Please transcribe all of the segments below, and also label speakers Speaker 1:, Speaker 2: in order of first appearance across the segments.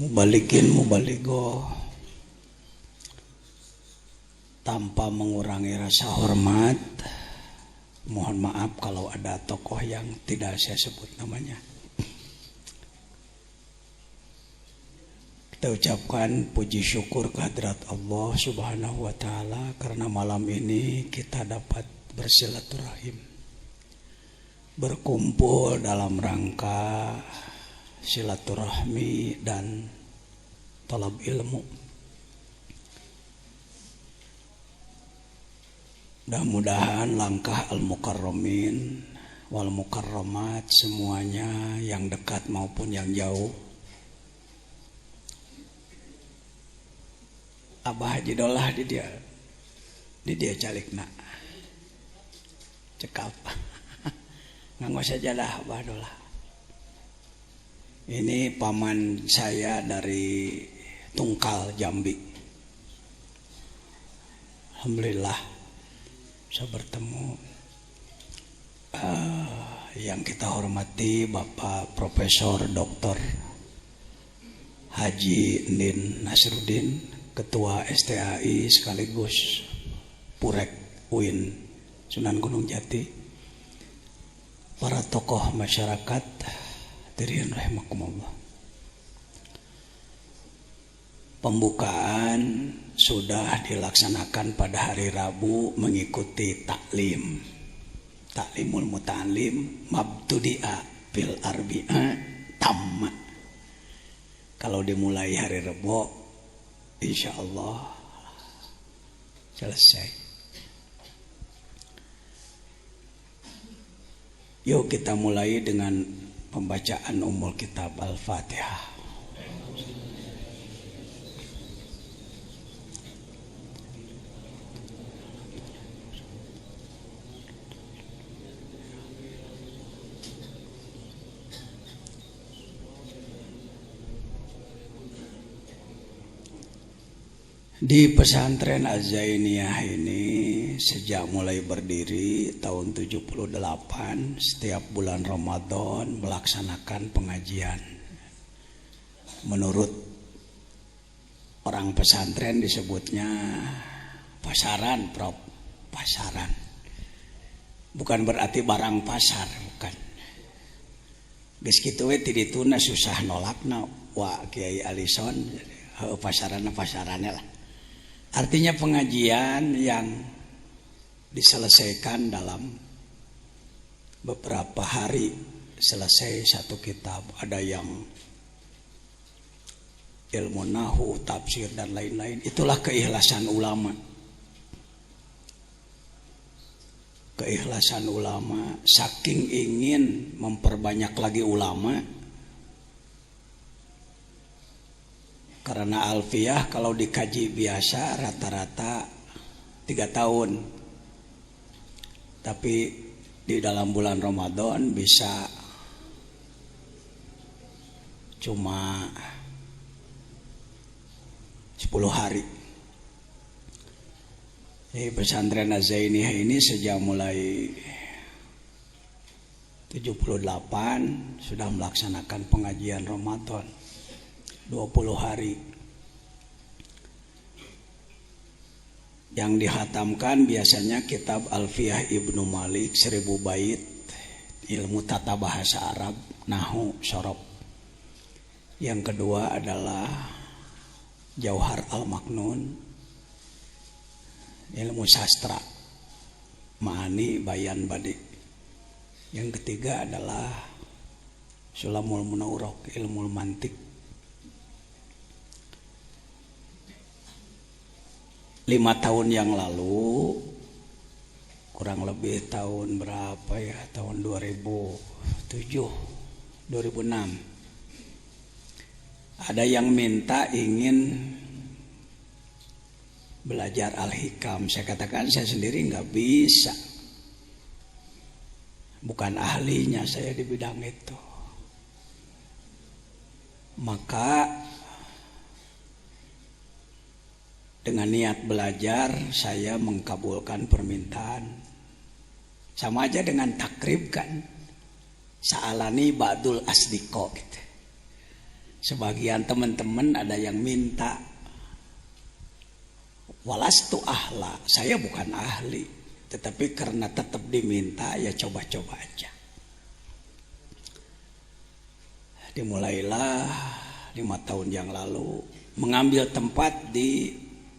Speaker 1: Mubalikin mubaligo, tanpa mengurangi rasa hormat. Mohon maaf kalau ada tokoh yang tidak saya sebut namanya. Kita ucapkan puji syukur kehadirat Allah Subhanahu wa Ta'ala karena malam ini kita dapat bersilaturahim, berkumpul dalam rangka silaturahmi dan talab ilmu. Mudah-mudahan langkah al-mukarramin wal mukarramat semuanya yang dekat maupun yang jauh. Abah Haji Dolah di dia calikna cekap nganggo saja dah Abah Dolah. Ini paman saya dari Tungkal, Jambi. Alhamdulillah bisa bertemu yang kita hormati Bapak Profesor Dr. Haji Nin Nasruddin, Ketua STAI sekaligus Purek UIN Sunan Gunung Jati, para tokoh masyarakat hadirin rahimakumullah. Pembukaan sudah dilaksanakan pada hari Rabu mengikuti taklimul muta'alim mabtudi'a fil arbi'a tamma. Kalau dimulai hari Rabu insyaallah selesai. Yuk kita mulai dengan pembacaan Ummul Kitab Al-Fatihah. Di pesantren Az-Zainiyah ini sejak mulai berdiri tahun 78 setiap bulan Ramadan melaksanakan pengajian. Menurut orang pesantren disebutnya pasaran, Prof. Pasaran. Bukan berarti barang pasar, bukan. Geus kitu we ti dituna susah nolakna wa Kiai Alison pasarannya lah. Artinya pengajian yang diselesaikan dalam beberapa hari selesai satu kitab. Ada yang ilmu nahu, tafsir dan lain-lain. Itulah keikhlasan ulama. Keikhlasan ulama saking ingin memperbanyak lagi ulama. Karena alfiyah kalau dikaji biasa rata-rata 3 tahun. Tapi di dalam bulan Ramadan bisa cuma 10 hari. Di pesantren Az-Zainiyah ini sejak mulai 78 sudah melaksanakan pengajian Ramadan 20 hari. Yang dihatamkan biasanya kitab Alfiyah Ibnu Malik 1000 bait, ilmu tata bahasa Arab, nahu, sorob. Yang kedua adalah Jauhar Al-Maknun, ilmu sastra, Ma'ani, Bayan, Badi. Yang ketiga adalah Sulamul Munawwarah, ilmu mantik. 5 tahun yang lalu, kurang lebih tahun berapa ya, tahun 2007, 2006, ada yang minta ingin belajar Al-Hikam. Saya katakan saya sendiri nggak bisa, bukan ahlinya saya di bidang itu. Maka dengan niat belajar saya mengkabulkan permintaan. Sama aja dengan takrib kan. Sa'alani ba'dul asdiqo gitu. Sebagian teman-teman ada yang minta, walastu ahla, saya bukan ahli, tetapi karena tetap diminta ya coba-coba aja. Dimulailah 5 tahun yang lalu mengambil tempat di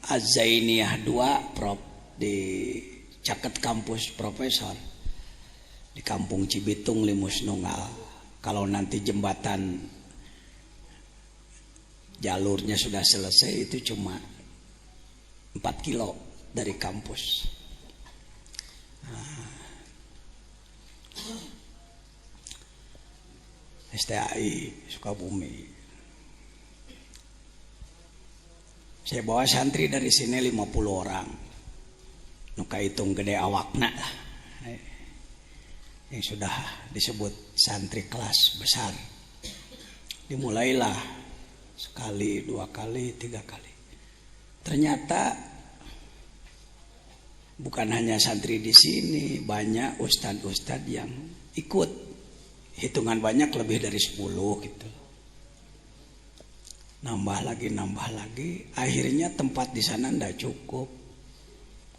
Speaker 1: Az-Zainiyah 2 Prof, di Caket Kampus Profesor di Kampung Cibitung Limus Nunggal. Kalau nanti jembatan jalurnya sudah selesai, itu cuma 4 kilo dari kampus. STAI Sukabumi. Saya bawa santri dari sini 50 orang. Nuka hitung gede awakna lah. Yang sudah disebut santri kelas besar. Dimulailah sekali, 2 kali, 3 kali. Ternyata bukan hanya santri di sini, banyak ustadz-ustadz yang ikut. Hitungan banyak lebih dari 10 gitu. Nambah lagi. Akhirnya tempat di sana ndak cukup.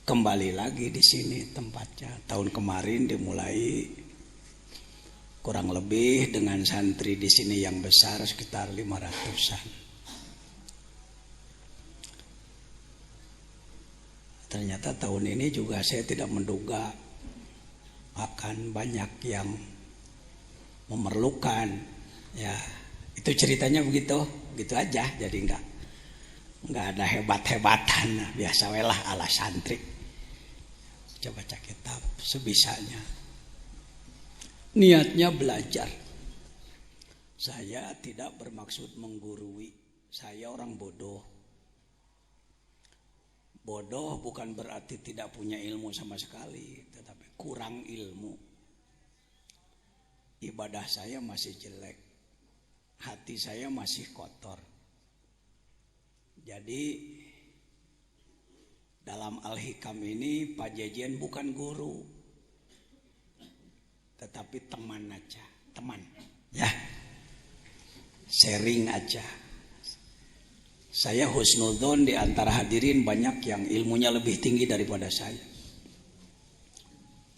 Speaker 1: Kembali lagi di sini tempatnya. Tahun kemarin dimulai kurang lebih dengan santri di sini yang besar sekitar 500-an. Ternyata tahun ini juga saya tidak menduga akan banyak yang memerlukan, ya itu ceritanya begitu aja. Jadi nggak ada hebat-hebatan, biasa welah ala santri, coba baca kitab sebisanya, niatnya belajar. Saya tidak bermaksud menggurui, saya orang bodoh bukan berarti tidak punya ilmu sama sekali, tetapi kurang ilmu. Ibadah saya masih jelek, hati saya masih kotor. Jadi dalam Al-Hikam ini Pak Jejen bukan guru, tetapi teman aja, teman ya, sharing aja. Saya husnudzon di antara hadirin banyak yang ilmunya lebih tinggi daripada saya,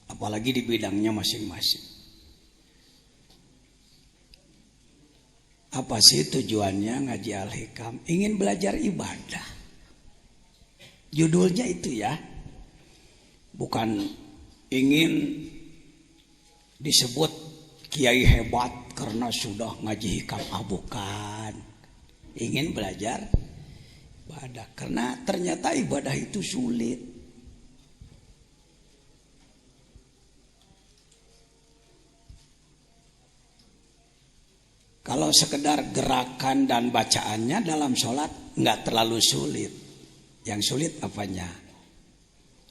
Speaker 1: apalagi di bidangnya masing-masing. Apa sih tujuannya ngaji Al-Hikam? Ingin belajar ibadah. Judulnya itu ya. Bukan ingin disebut kiai hebat karena sudah ngaji hikam, bukan. Ingin belajar ibadah karena ternyata ibadah itu sulit. Kalau sekedar gerakan dan bacaannya dalam sholat nggak terlalu sulit. Yang sulit apanya?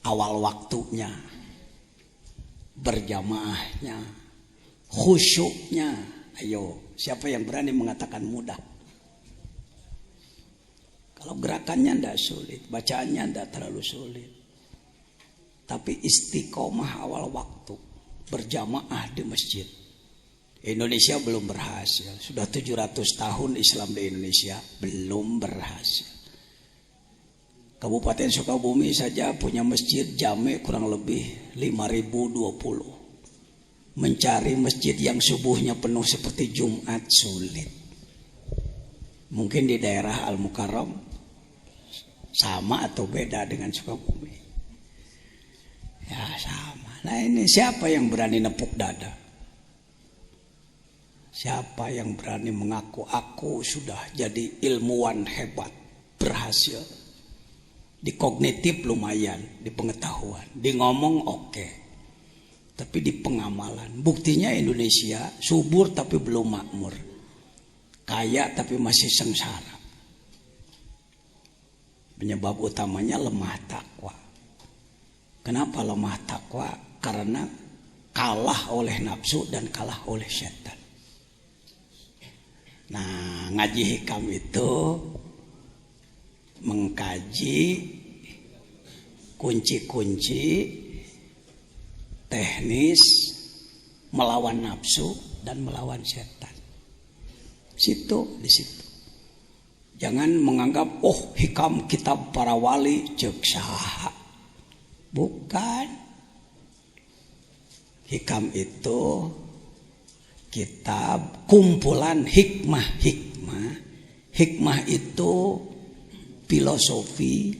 Speaker 1: Awal waktunya, berjamaahnya, khusyuknya. Ayo, siapa yang berani mengatakan mudah? Kalau gerakannya tidak sulit, bacaannya tidak terlalu sulit. Tapi istiqomah awal waktu, berjamaah di masjid. Indonesia belum berhasil. Sudah 700 tahun Islam di Indonesia, belum berhasil. Kabupaten Sukabumi saja punya masjid jame kurang lebih 5.020. Mencari masjid yang subuhnya penuh seperti Jumat sulit. Mungkin di daerah Al-Mukarram sama atau beda dengan Sukabumi? Ya sama. Nah ini siapa yang berani nepuk dada? Siapa yang berani mengaku aku sudah jadi ilmuwan hebat, berhasil? Di kognitif lumayan, di pengetahuan, di ngomong oke. Tapi di pengamalan, buktinya Indonesia subur tapi belum makmur, kaya tapi masih sengsara. Penyebab utamanya lemah takwa. Kenapa lemah takwa? Karena kalah oleh nafsu dan kalah oleh setan. Nah, ngaji hikam itu mengkaji kunci-kunci teknis melawan nafsu dan melawan setan. Situ di situ. Jangan menganggap hikam kitab para wali ceuk saha. Bukan. Hikam itu kitab kumpulan hikmah-hikmah. Hikmah itu filosofi,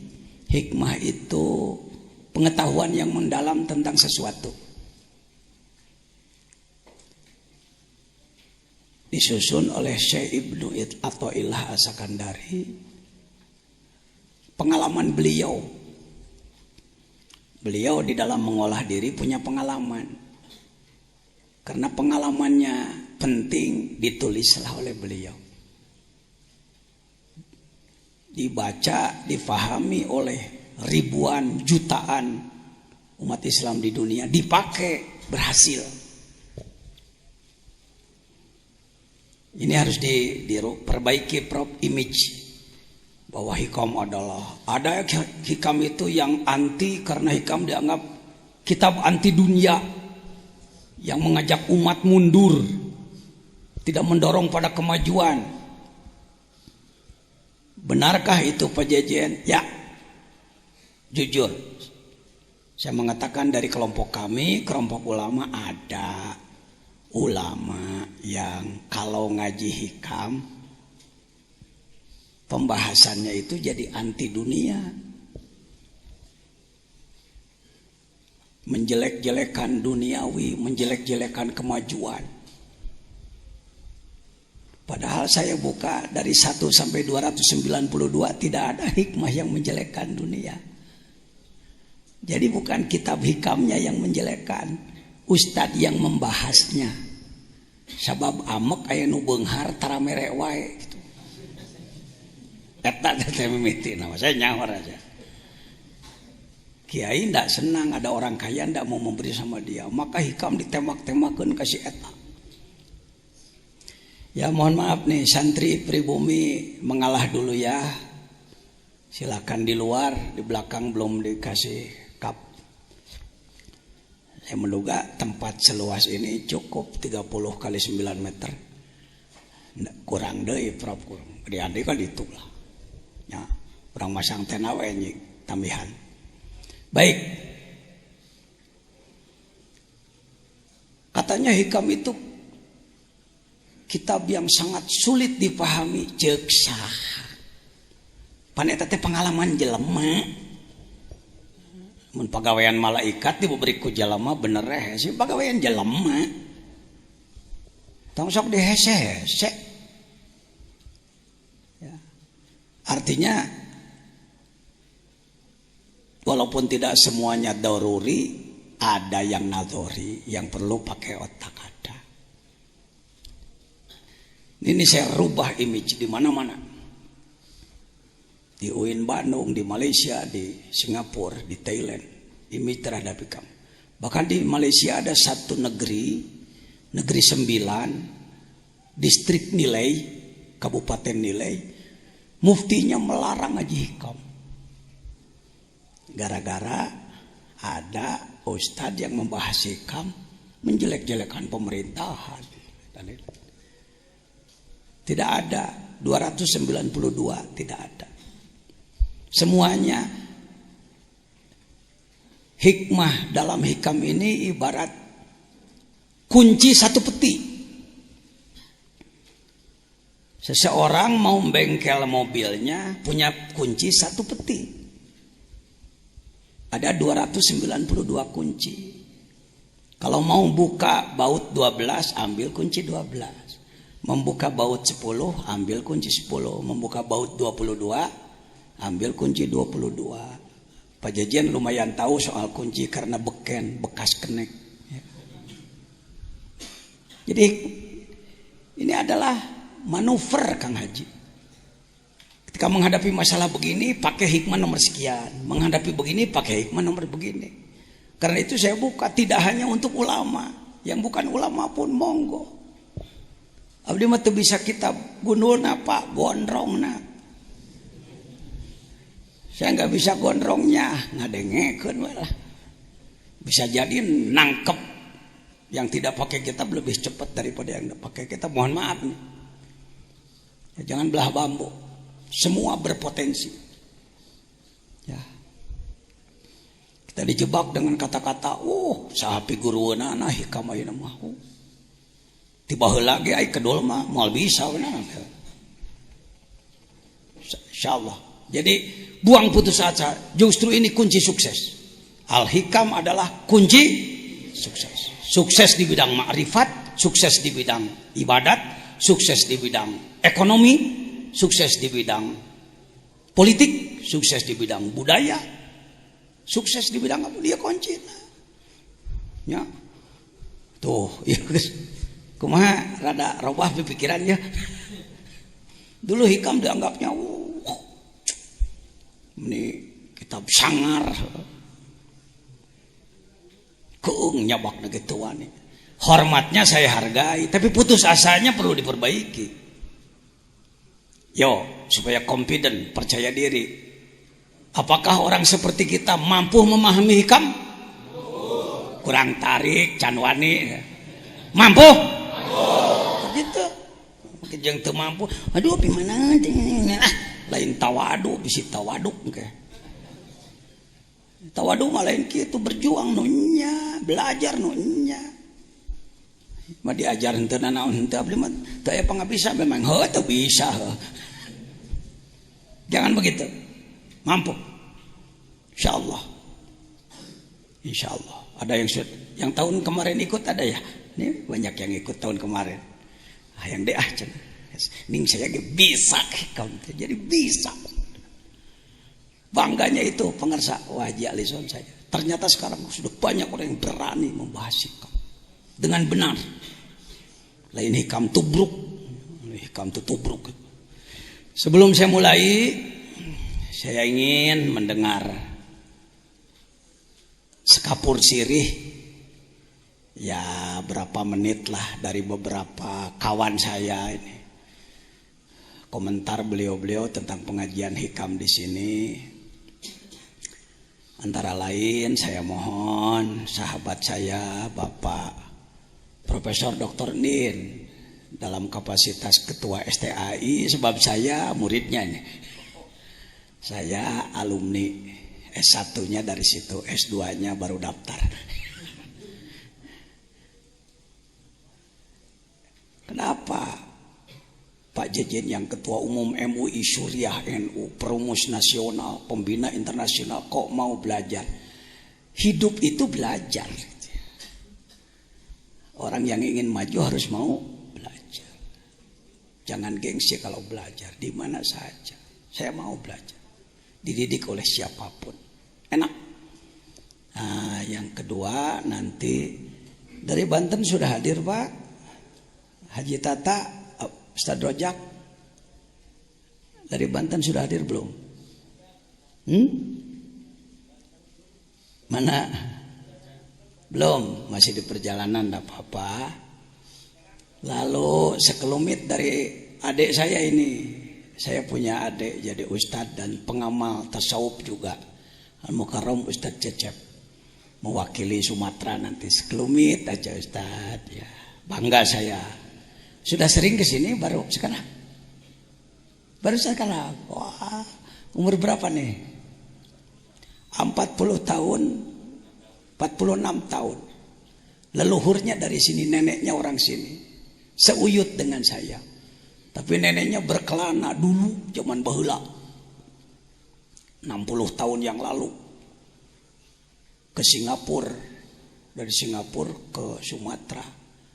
Speaker 1: hikmah itu pengetahuan yang mendalam tentang sesuatu. Disusun oleh Syekh Ibnu Athaillah As-Sakandari. Pengalaman beliau di dalam mengolah diri punya pengalaman. Karena pengalamannya penting, ditulislah oleh beliau. Dibaca, difahami oleh ribuan, jutaan umat Islam di dunia. Dipakai, berhasil. Ini harus diperbaiki image bahwa hikam ada hikam itu yang anti karena hikam dianggap kitab anti dunia yang mengajak umat mundur, tidak mendorong pada kemajuan. Benarkah itu Pak Jejen? Ya, jujur saya mengatakan dari kelompok kami, kelompok ulama, ada ulama yang kalau ngaji hikam pembahasannya itu jadi anti dunia, menjelek-jelekan duniawi, menjelek-jelekan kemajuan. Padahal saya buka dari 1 sampai 292 tidak ada hikmah yang menjelekkan dunia. Jadi bukan kitab hikamnya yang menjelekkan, ustadz yang membahasnya. Sabab amek aya nu beunghar tara mere wae gitu. Eta teh mimiti nama saya nyawar aja. Kiai ndak senang ada orang kaya ndak mau memberi sama dia, maka hikam ditembak-tembakeun ka si eta. Ya mohon maaf nih santri pribumi mengalah dulu ya. Silakan di luar, di belakang belum dikasih cup. Saya menduga tempat seluas ini cukup 30 kali 9 meter. Kurang deh, Prof. Kurang. Di kan itu lah. Ya, kurang masang tena we tambihan. Baik. Katanya hikam itu kitab yang sangat sulit dipahami, ceuk saha. Paneta teh pengalaman jelema. Mun pagawean malaikat diberi ku jalema bener hese pagawean jelema. Tong sok dihese-hese. Ya. Artinya walaupun tidak semuanya daruri, ada yang nadori yang perlu pakai otak ada. Ini saya rubah image di mana-mana. Di UIN Bandung, di Malaysia, di Singapura, di Thailand, image terhadap hikam. Bahkan di Malaysia ada satu negeri 9, distrik Nilai, kabupaten Nilai, muftinya melarang ngaji hikam. Gara-gara ada ustadz yang membahas hikam, menjelek-jelekan pemerintahan. Tidak ada, 292 tidak ada. Semuanya hikmah dalam hikam ini ibarat kunci satu peti. Seseorang mau bengkel mobilnya punya kunci satu peti. Ada 292 kunci. Kalau mau buka baut 12 ambil kunci 12. Membuka baut 10 ambil kunci 10. Membuka baut 22 ambil kunci 22. Pak Jejen lumayan tahu soal kunci karena beken, bekas kenek. Jadi ini adalah manuver Kang Haji. Ketika menghadapi masalah begini pakai hikmah nomor sekian, menghadapi begini pakai hikmah nomor begini. Karena itu saya buka tidak hanya untuk ulama, yang bukan ulama pun monggo. Abdi mah teu bisa kitab gundulna Pak, gondrongna. Saya nggak bisa gondrongnya, ngadengekeun we lah. Bisa jadi nangkep yang tidak pakai kitab lebih cepat daripada yang pakai kitab. Mohon maaf nih. Ya, jangan belah bambu. Semua berpotensi. Ya. Kita dijebak dengan kata-kata, sahapi guruana nah hikam ayeuna mah. Tiba heula ge ai kedul mah moal bisa benar. Insyaallah. Jadi buang putus asa, justru ini kunci sukses. Al-hikam adalah kunci sukses. Sukses di bidang ma'rifat, sukses di bidang ibadat, sukses di bidang ekonomi, sukses di bidang politik, sukses di bidang budaya, sukses di bidang apa dia kunci. Ya. Tuh, ya kumaha rada robah pikirannya. Dulu hikam dianggapnya ini kitab sangar. Keung nyabak negituan. Hormatnya saya hargai, tapi putus asanya perlu diperbaiki. Yo, supaya confident, percaya diri. Apakah orang seperti kita mampu memahami hikam? Kurang tarik, canwani. Mampu? Gitu. Jeung teu mampu. Aduh, gimana? Lain tawadu, bisi tawaduk ke. Tawadu mah lain kitu, berjuang nunya, belajar nunya. Mah diajar henteu naon henteu abdi mah teu aya pangabisa memang heuh teu bisa. Jangan begitu. Mampu. Insyaallah. Insyaallah. Ada yang tahun kemarin ikut ada ya? Ini banyak yang ikut tahun kemarin. Hayang deh cenah. Ning saya ge bisa hikam jadi bisa. Bangganya itu pengersa wajah lison saya. Ternyata sekarang sudah banyak orang yang berani membahas hikam dengan benar. Lain hikam tubruk, hikam tubruk. Sebelum saya mulai, saya ingin mendengar sekapur sirih, ya berapa menit lah dari beberapa kawan saya ini. Komentar beliau-beliau tentang pengajian hikam di sini. Antara lain saya mohon sahabat saya Bapak Profesor Dr. Nin dalam kapasitas Ketua STAI, sebab saya muridnya nih. Saya alumni S1-nya dari situ, S2-nya baru daftar. Kenapa Pak Jejen yang Ketua Umum MUI Suriah NU, Perumus Nasional, Pembina Internasional kok mau belajar? Hidup itu belajar. Orang yang ingin maju harus mau belajar. Jangan gengsi kalau belajar, di mana saja. Saya mau belajar. Dididik oleh siapapun. Enak. Nah, yang kedua nanti dari Banten sudah hadir Pak Haji Tata, Ustaz Rojak. Dari Banten sudah hadir belum? Mana? Belum, masih di perjalanan, tidak apa-apa. Lalu sekelumit dari adik saya ini. Saya punya adik jadi ustadz dan pengamal tasawuf juga. Al-Mukarram Ustadz Cecep. Mewakili Sumatera nanti. Sekelumit aja ustadz. Ya, bangga saya. Sudah sering ke sini baru sekarang? Baru sekarang. Wah, umur berapa nih? 40 tahun, 46 tahun. Leluhurnya dari sini, neneknya orang sini. Seuyut dengan saya. Tapi neneknya berkelana dulu zaman baheula. 60 tahun yang lalu. Ke Singapura. Dari Singapura ke Sumatera.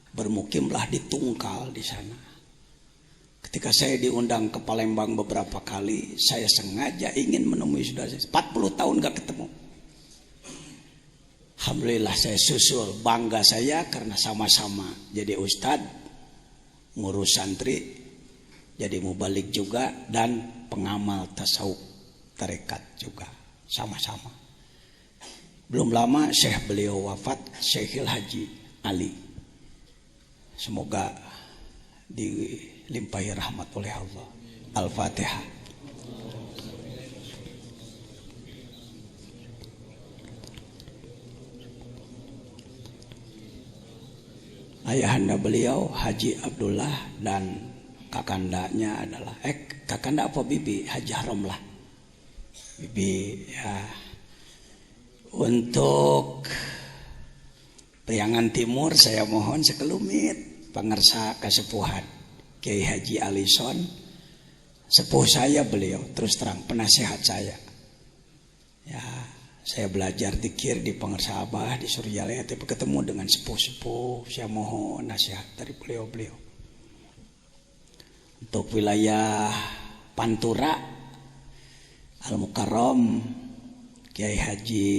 Speaker 1: Bermukimlah di Tungkal di sana. Ketika saya diundang ke Palembang beberapa kali, saya sengaja ingin menemui saudara saya. 40 tahun gak ketemu. Alhamdulillah saya susul, bangga saya karena sama-sama jadi ustadz, ngurus santri, jadi mubalik juga, dan pengamal tasawuf tarekat juga sama-sama. Belum lama Syekh beliau wafat, Syekhil Haji Ali. Semoga dilimpahi rahmat oleh Allah. Al-Fatihah. Ayahanda beliau Haji Abdullah dan kakandanya adalah kakanda apa bibi? Haji Harom lah. Bibi ya. Untuk Priangan Timur saya mohon sekelumit pangarsa kasepuhan Kiai Haji Alison, sepuh saya beliau, terus terang penasihat saya. Ya, saya belajar zikir di Pangarsa Abah di Suryalaya, tapi ketemu dengan sepuh-sepuh, saya mohon nasihat dari beliau-beliau. Untuk wilayah Pantura Al-Mukarram Kiai Haji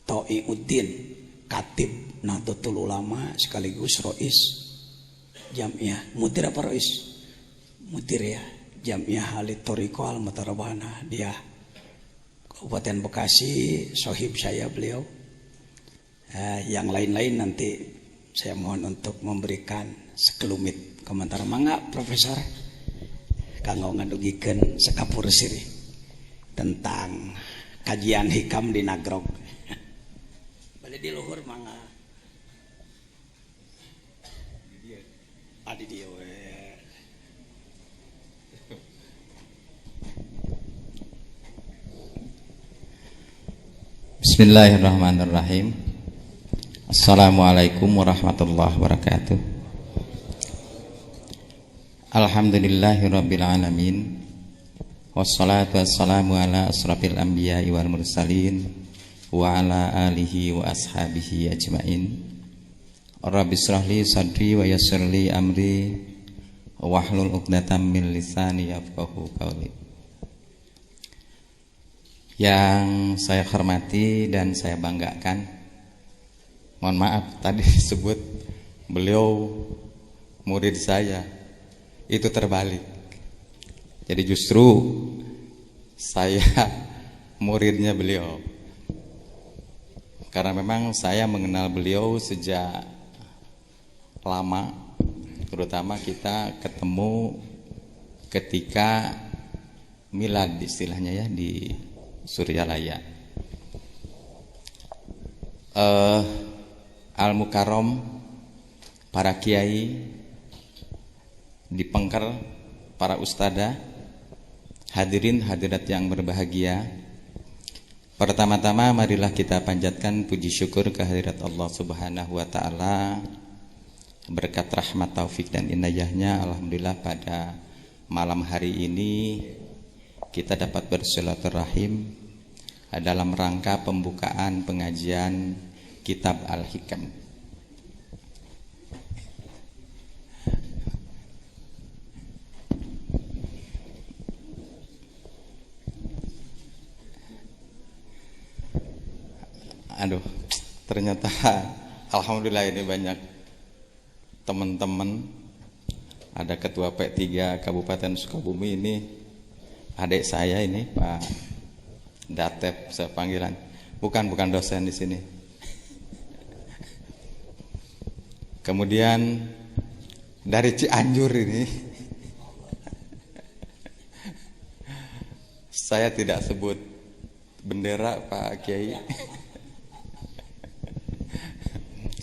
Speaker 1: Toi Uddin, Katib Nahdlatul Ulama sekaligus Rois Jamiah, Mudir apa Rois? Mudir ya, Jamiah Halid Toriko Al-Mutarabana, dia Kabupaten Bekasi, sohib saya beliau. Yang lain-lain nanti saya mohon untuk memberikan sekelumit komentar. Mangga Profesor kanggo ngadugikeun sekapur siri tentang kajian hikam di Nagrog. Balik di luhur mangga. Adi dia we.
Speaker 2: Bismillahirrahmanirrahim. Assalamualaikum warahmatullahi wabarakatuh. Alhamdulillahirabbil alamin. Wassalatu wassalamu ala asrafil anbiya'i wal mursalin wa ala alihi wa ashabihi ajmain. Rabbi shrahli sadri wa yassirli amri wahlul 'uqdatam min lisani yafqahu qawli. Yang saya hormati dan saya banggakan, mohon maaf tadi disebut beliau murid saya, itu terbalik. Jadi justru saya muridnya beliau, karena memang saya mengenal beliau sejak lama, terutama kita ketemu ketika milad istilahnya ya di Suryalaya. Al-Mukarram, para kiai di Pengker, para ustadzah, hadirin hadirat yang berbahagia. Pertama-tama marilah kita panjatkan puji syukur kehadirat Allah Subhanahu wa taala. Berkat rahmat taufik dan inayahnya, alhamdulillah pada malam hari ini kita dapat bersilaturahim dalam rangka pembukaan pengajian Kitab Al-Hikam. Aduh, ternyata alhamdulillah ini banyak teman-teman. Ada Ketua P3 Kabupaten Sukabumi ini, adik saya ini Pak Datep, saya panggilan. Bukan dosen di sini. Kemudian dari Cianjur ini, saya tidak sebut bendera Pak Kiai.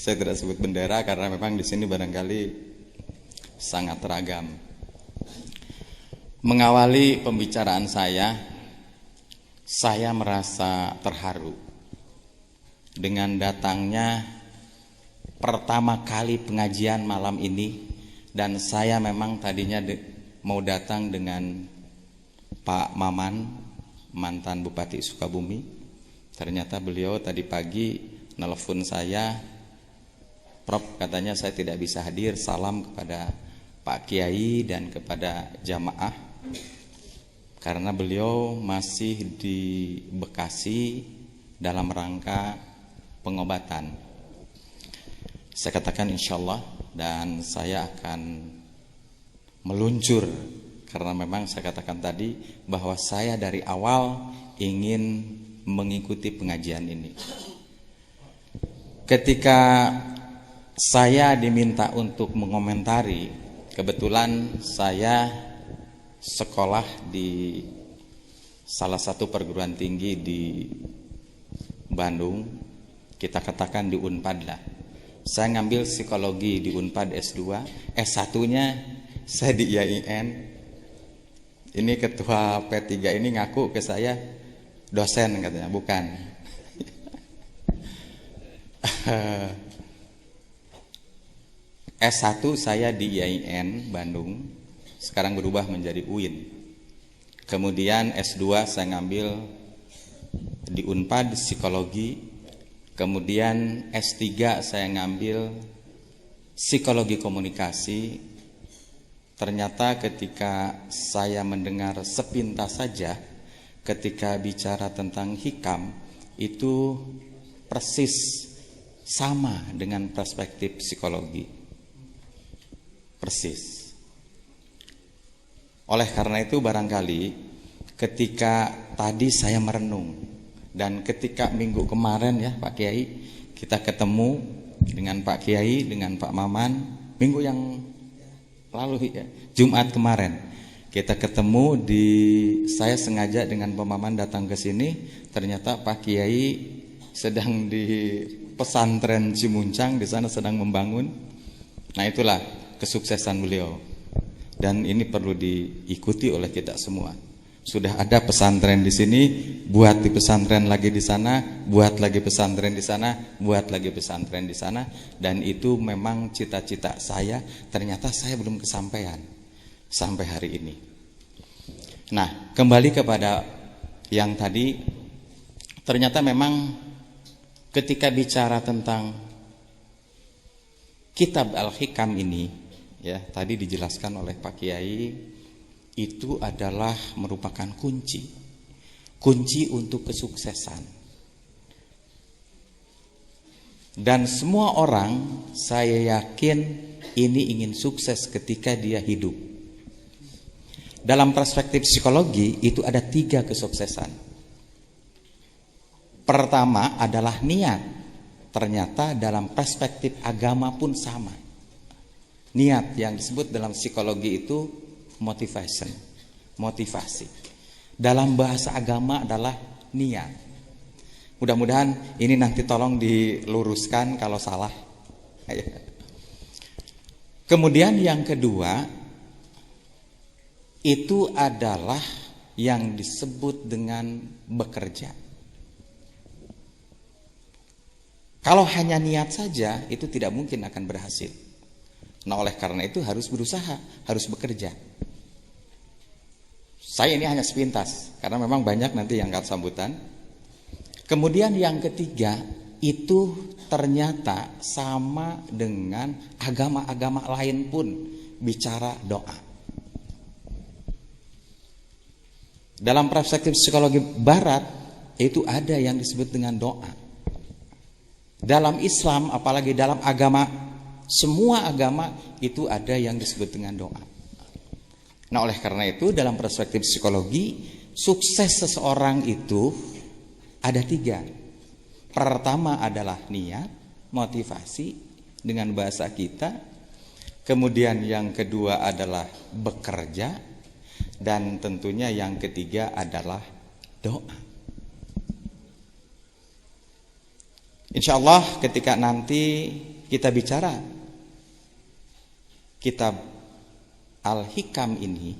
Speaker 2: Saya tidak sebut bendera karena memang di sini barangkali sangat ragam. Mengawali pembicaraan saya merasa terharu dengan datangnya pertama kali pengajian malam ini, dan saya memang tadinya mau datang dengan Pak Maman, mantan Bupati Sukabumi. Ternyata beliau tadi pagi nelpon saya, Prof, katanya saya tidak bisa hadir, salam kepada Pak Kiai dan kepada jamaah, karena beliau masih di Bekasi dalam rangka pengobatan. Saya katakan insyaallah, dan saya akan meluncur, karena memang saya katakan tadi bahwa saya dari awal ingin mengikuti pengajian ini. Ketika saya diminta untuk mengomentari, kebetulan saya sekolah di salah satu perguruan tinggi di Bandung, kita katakan di Unpad lah. Saya ngambil psikologi di Unpad S2, S1-nya saya di IAIN. Ini ketua P3 ini ngaku ke saya dosen katanya, bukan. S1 saya di IAIN Bandung, sekarang berubah menjadi UIN. Kemudian S2 saya ngambil di Unpad psikologi. Kemudian S3 saya ngambil psikologi komunikasi. Ternyata ketika saya mendengar sepintas saja ketika bicara tentang hikam itu persis sama dengan perspektif psikologi. Persis. Oleh karena itu barangkali ketika tadi saya merenung dan ketika minggu kemarin ya Pak Kiai kita ketemu dengan Pak Kiai, dengan Pak Maman, minggu yang lalu ya, Jumat kemarin kita ketemu saya sengaja dengan Pak Maman datang ke sini, ternyata Pak Kiai sedang di pesantren Cimuncang, di sana sedang membangun. Nah itulah kesuksesan beliau dan ini perlu diikuti oleh kita semua. Sudah ada pesantren di sini, buat di pesantren lagi di sana, buat lagi pesantren di sana, buat lagi pesantren di sana, dan itu memang cita-cita saya. Ternyata saya belum kesampaian sampai hari ini. Nah, kembali kepada yang tadi, ternyata memang ketika bicara tentang kitab Al-Hikam ini, ya tadi dijelaskan oleh Pak Kiai, itu adalah merupakan kunci untuk kesuksesan. Dan semua orang saya yakin ini ingin sukses ketika dia hidup. Dalam perspektif psikologi itu ada 3 kesuksesan. Pertama adalah niat. Ternyata dalam perspektif agama pun sama. Niat yang disebut dalam psikologi itu motivasi. Dalam bahasa agama adalah niat. Mudah-mudahan ini nanti tolong diluruskan kalau salah. Kemudian yang kedua itu adalah yang disebut dengan bekerja. Kalau hanya niat saja itu tidak mungkin akan berhasil. Nah oleh karena itu harus berusaha, harus bekerja. Saya ini hanya sepintas karena memang banyak nanti yang akan sambutan. Kemudian yang ketiga itu ternyata sama dengan agama-agama lain pun bicara doa. Dalam perspektif psikologi barat itu ada yang disebut dengan doa. Dalam Islam apalagi dalam agama, semua agama itu ada yang disebut dengan doa. Nah oleh karena itu dalam perspektif psikologi sukses seseorang itu ada 3. Pertama adalah niat, motivasi dengan bahasa kita. Kemudian yang kedua adalah bekerja. Dan tentunya yang ketiga adalah doa. Insya Allah ketika nanti kita bicara kitab Al-Hikam ini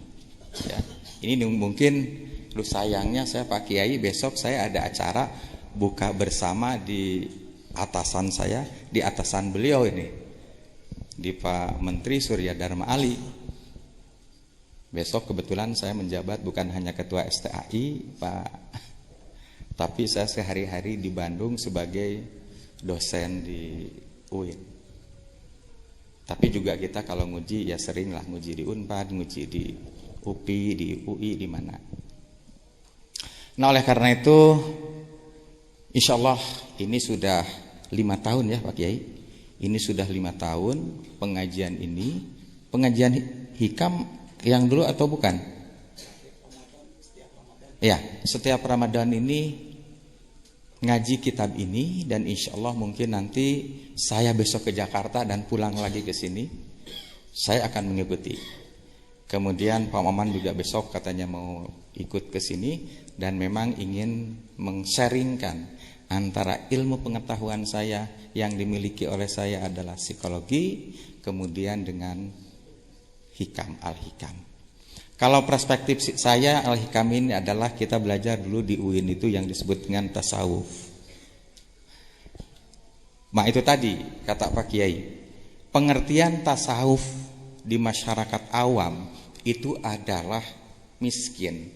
Speaker 2: ya, ini mungkin lu sayangnya saya Pak Kiai besok saya ada acara buka bersama di atasan saya, di atasan beliau ini, di Pak Menteri Surya Dharma Ali. Besok kebetulan saya menjabat bukan hanya ketua STAI Pak, tapi saya sehari-hari di Bandung sebagai dosen di UIN. Tapi juga kita kalau nguji ya sering lah nguji di Unpad, nguji di UPI, di UI, di mana. Nah oleh karena itu insya Allah ini sudah 5 tahun ya Pak Kiai. Ini sudah 5 tahun pengajian ini. Pengajian hikam yang dulu atau bukan? Ya, setiap Ramadan ini ngaji kitab ini dan insya Allah mungkin nanti saya besok ke Jakarta dan pulang lagi ke sini saya akan mengikuti. Kemudian Pak Maman juga besok katanya mau ikut ke sini dan memang ingin meng-sharingkan antara ilmu pengetahuan saya yang dimiliki oleh saya adalah psikologi, kemudian dengan hikam, al-hikam. Kalau perspektif saya, al-hikam ini adalah kita belajar dulu di UIN itu yang disebut dengan tasawuf. Itu tadi kata Pak Kiai, pengertian tasawuf di masyarakat awam itu adalah miskin.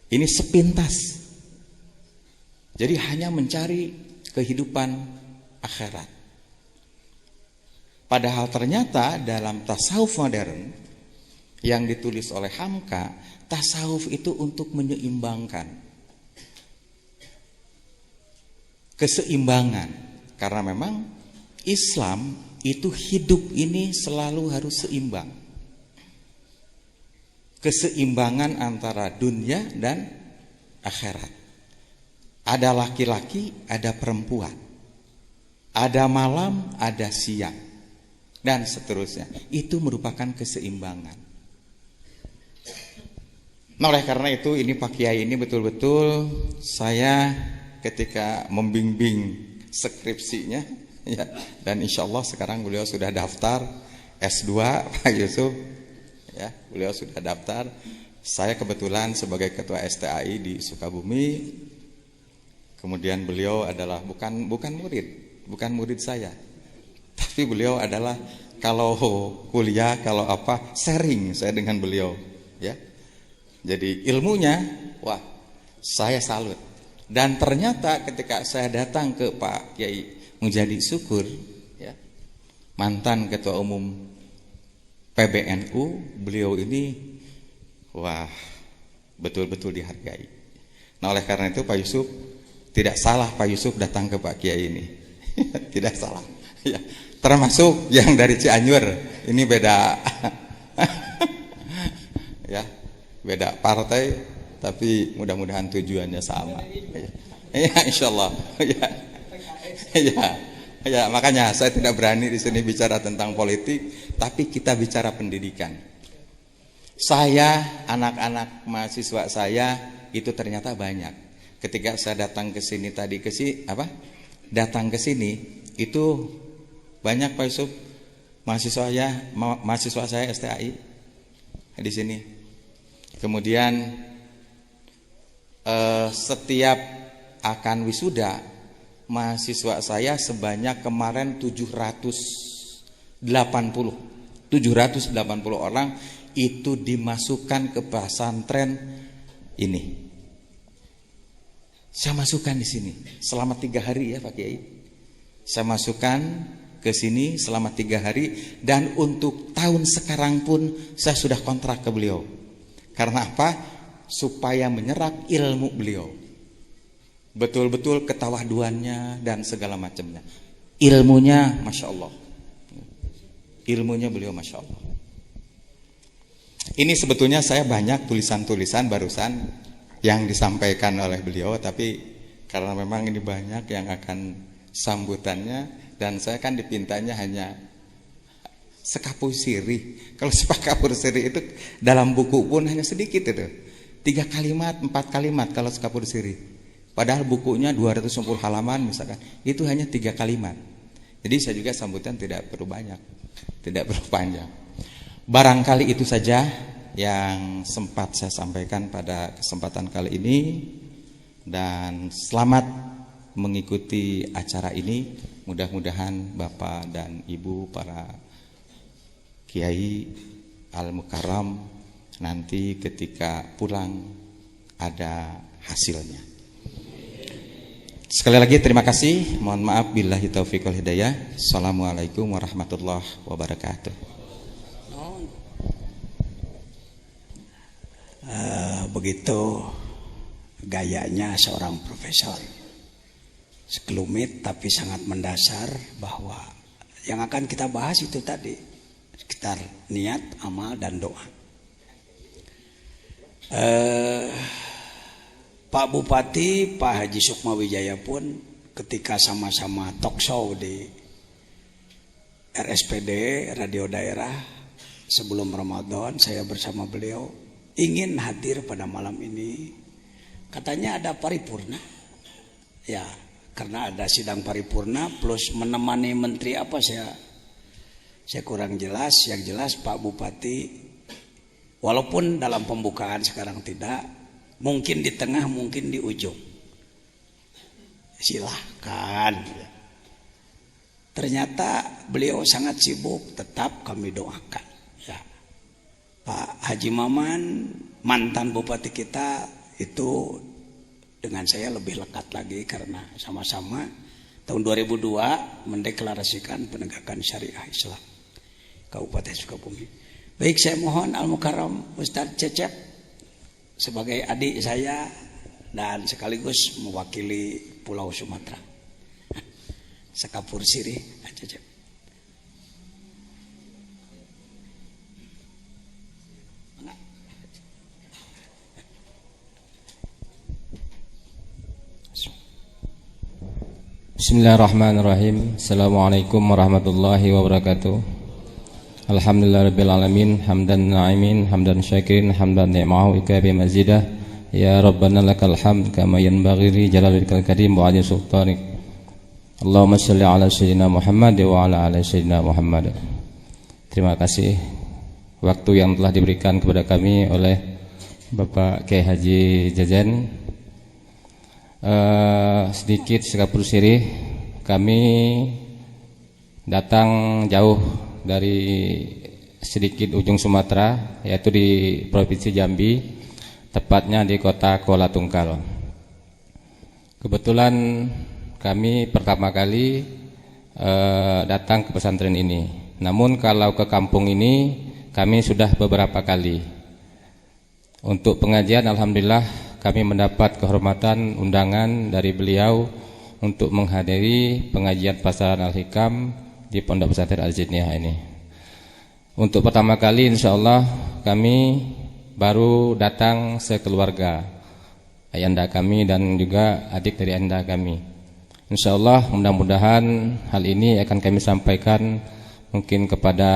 Speaker 2: Ini sepintas. Jadi hanya mencari kehidupan akhirat. Padahal ternyata dalam tasawuf modern yang ditulis oleh Hamka, tasawuf itu untuk menyeimbangkan keseimbangan. Karena memang Islam itu hidup ini selalu harus seimbang. Keseimbangan antara dunia dan akhirat. Ada laki-laki, ada perempuan. Ada malam, ada siang. Dan seterusnya. Itu merupakan keseimbangan. Nah, oleh karena itu ini Pak Kiai ini betul-betul saya ketika membimbing skripsinya ya, dan insya Allah sekarang beliau sudah daftar S2 Pak Yusuf ya, beliau sudah daftar. Saya kebetulan sebagai ketua STAI di Sukabumi. Kemudian beliau adalah bukan murid saya. Tapi beliau adalah kalau kuliah, kalau apa, sharing saya dengan beliau, ya. Jadi ilmunya, wah, saya salut. Dan ternyata ketika saya datang ke Pak Kiai Mujadi Syukur, ya, mantan ketua umum PBNU, beliau ini, wah, betul-betul dihargai. Nah, oleh karena itu Pak Yusuf, tidak salah Pak Yusuf datang ke Pak Kiai ini, tidak salah. Ya. Termasuk yang dari Cianjur, ini beda, ya, beda partai, tapi mudah-mudahan tujuannya sama. Ya, insya Allah. Ya, makanya saya tidak berani di sini bicara tentang politik, tapi kita bicara pendidikan. Saya, anak-anak mahasiswa saya itu ternyata banyak. Ketika saya datang ke sini tadi datang ke sini itu banyak Pak Yusuf mahasiswa saya STAI di sini. Kemudian setiap akan wisuda mahasiswa saya sebanyak kemarin 780 orang itu dimasukkan ke pesantren ini. Saya masukkan di sini selama 3 hari ya Pak Kiai. Saya masukkan ke sini selama 3 hari, dan untuk tahun sekarang pun saya sudah kontrak ke beliau. Karena apa? Supaya menyerap ilmu beliau. Betul-betul ketawaduannya dan segala macamnya. Ilmunya Masya Allah. Ilmunya beliau Masya Allah. Ini sebetulnya saya banyak tulisan-tulisan barusan yang disampaikan oleh beliau, tapi karena memang ini banyak yang akan sambutannya, dan saya kan dipintanya hanya sekapur siri. Kalau sekapur siri itu dalam buku pun hanya sedikit itu, 3 kalimat, 4 kalimat kalau sekapur siri. Padahal bukunya 260 halaman misalkan, itu hanya 3 kalimat. Jadi saya juga sambutan tidak perlu banyak, tidak perlu panjang. Barangkali itu saja yang sempat saya sampaikan pada kesempatan kali ini, dan selamat mengikuti acara ini. Mudah-mudahan Bapak dan Ibu para Kiai Al-Mukarram nanti ketika pulang ada hasilnya. Sekali lagi terima kasih. Mohon maaf billahi taufiq wal hidayah. Assalamualaikum warahmatullahi wabarakatuh.
Speaker 1: Begitu gayanya seorang profesor. Sekelumit tapi sangat mendasar, bahwa yang akan kita bahas itu tadi sekitar niat, amal, dan doa. Pak Bupati, Pak Haji Sukma Wijaya pun ketika sama-sama talk show di RSPD Radio Daerah sebelum Ramadan, saya bersama beliau ingin hadir pada malam ini. Katanya ada paripurna, ya, karena ada sidang paripurna plus menemani menteri apa, Saya kurang jelas, yang jelas Pak Bupati walaupun dalam pembukaan sekarang tidak, mungkin di tengah, mungkin di ujung. Silahkan. Ternyata beliau sangat sibuk, tetap kami doakan. Ya. Pak Haji Maman, mantan bupati kita, itu dengan saya lebih lekat lagi karena sama-sama tahun 2002 mendeklarasikan penegakan syariah Islam Kabupaten Sukabumi. Baik, saya mohon Al-Mukarram Ustadz Cecep sebagai adik saya dan sekaligus mewakili Pulau Sumatera. Sekapur sirih, Cecep.
Speaker 3: Bismillahirrahmanirrahim. Assalamualaikum warahmatullahi wabarakatuh. Alhamdulillahirabbil alamin, hamdan na'imin, hamdan syakirin, hamdan ni'mahu ikabi mazidah. Ya Rabbana lakal hamd kama yanbaghi li jalalikal karim wa 'azimi sultanik. Allahumma shalli ala sayyidina Muhammad wa ala ali sayyidina Muhammad. Terima kasih waktu yang telah diberikan kepada kami oleh Bapak Kiai Haji Jajan. Sedikit sekapur sirih, kami datang jauh dari sedikit ujung Sumatera, yaitu di Provinsi Jambi, tepatnya di kota Kuala Tungkal. Kebetulan kami pertama kali datang ke pesantren ini. Namun kalau ke kampung ini kami sudah beberapa kali. Untuk pengajian alhamdulillah kami mendapat kehormatan undangan dari beliau untuk menghadiri pengajian Pasaran Al-Hikam di Pondok Pesantren Al-Jidniyah ini. Untuk pertama kali insyaallah kami baru datang sekeluarga, ayahanda kami dan juga adik dari ayahanda kami. Insyaallah mudah-mudahan hal ini akan kami sampaikan mungkin kepada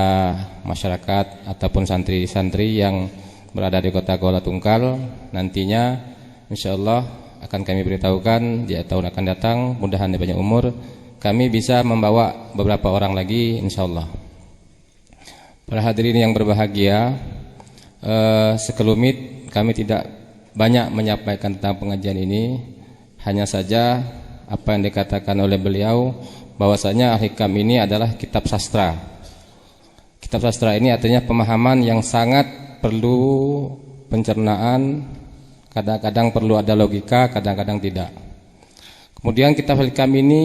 Speaker 3: masyarakat ataupun santri-santri yang berada di kota Kuala Tungkal. Nantinya insyaallah akan kami beritahukan di tahun akan datang, mudah-mudahan banyak umur, kami bisa membawa beberapa orang lagi insyaallah. Para hadirin yang berbahagia, sekelumit kami tidak banyak menyampaikan tentang pengajian ini, hanya saja apa yang dikatakan oleh beliau bahwasanya Al-Hikam ini adalah kitab sastra. Kitab sastra ini artinya pemahaman yang sangat perlu pencernaan, kadang-kadang perlu ada logika, kadang-kadang tidak. Kemudian kitab Al-Hikam ini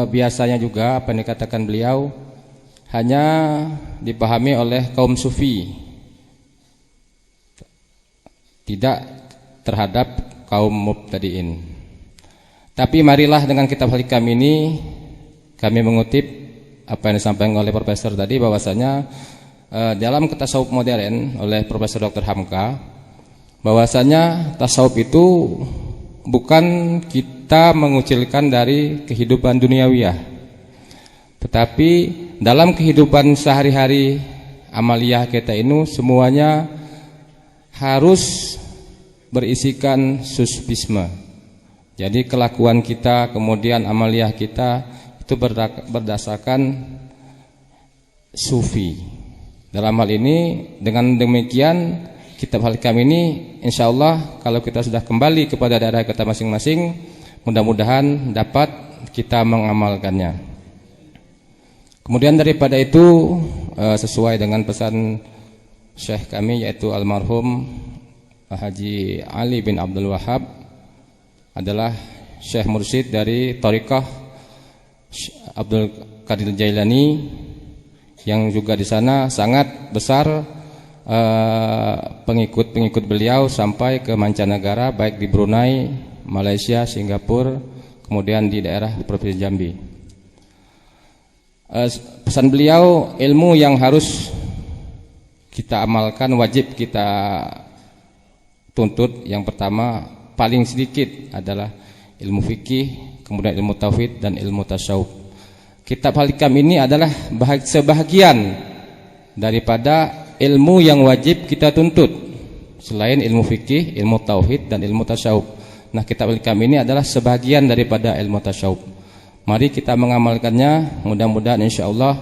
Speaker 3: biasanya juga apa yang dikatakan beliau hanya dipahami oleh kaum sufi, tidak terhadap kaum mubtadiin. Tapi marilah dengan kitab Al-Hikam ini kami mengutip apa yang disampaikan oleh Profesor tadi, bahwasanya dalam tasawuf modern oleh Profesor Dr. Hamka, bahwasanya tasawuf itu bukan kita mengucilkan dari kehidupan duniawiyah, tetapi dalam kehidupan sehari-hari amaliyah kita ini semuanya harus berisikan suspisme. Jadi kelakuan kita, kemudian amaliyah kita itu berdasarkan sufi. Dalam hal ini dengan demikian kitab Al-Hikam ini insyaallah kalau kita sudah kembali kepada daerah kita masing-masing, mudah-mudahan dapat kita mengamalkannya. Kemudian daripada itu sesuai dengan pesan Syekh kami yaitu almarhum Haji Ali bin Abdul Wahab, adalah Syekh Mursyid dari Thariqah Abdul Qadir Jailani, yang juga di sana sangat besar pengikut-pengikut beliau sampai ke mancanegara, baik di Brunei, Malaysia, Singapura, kemudian di daerah Provinsi Jambi. Pesan beliau, ilmu yang harus kita amalkan, wajib kita tuntut, yang pertama paling sedikit adalah ilmu fikih, kemudian ilmu tauhid dan ilmu tasawuf. Kitab Al-Hikam ini adalah sebahagian daripada ilmu yang wajib kita tuntut selain ilmu fikih, ilmu tauhid dan ilmu tasawuf. Nah, kitab Al-Hikam ini adalah sebahagian daripada ilmu tasawuf. Mari kita mengamalkannya, mudah-mudahan insyaallah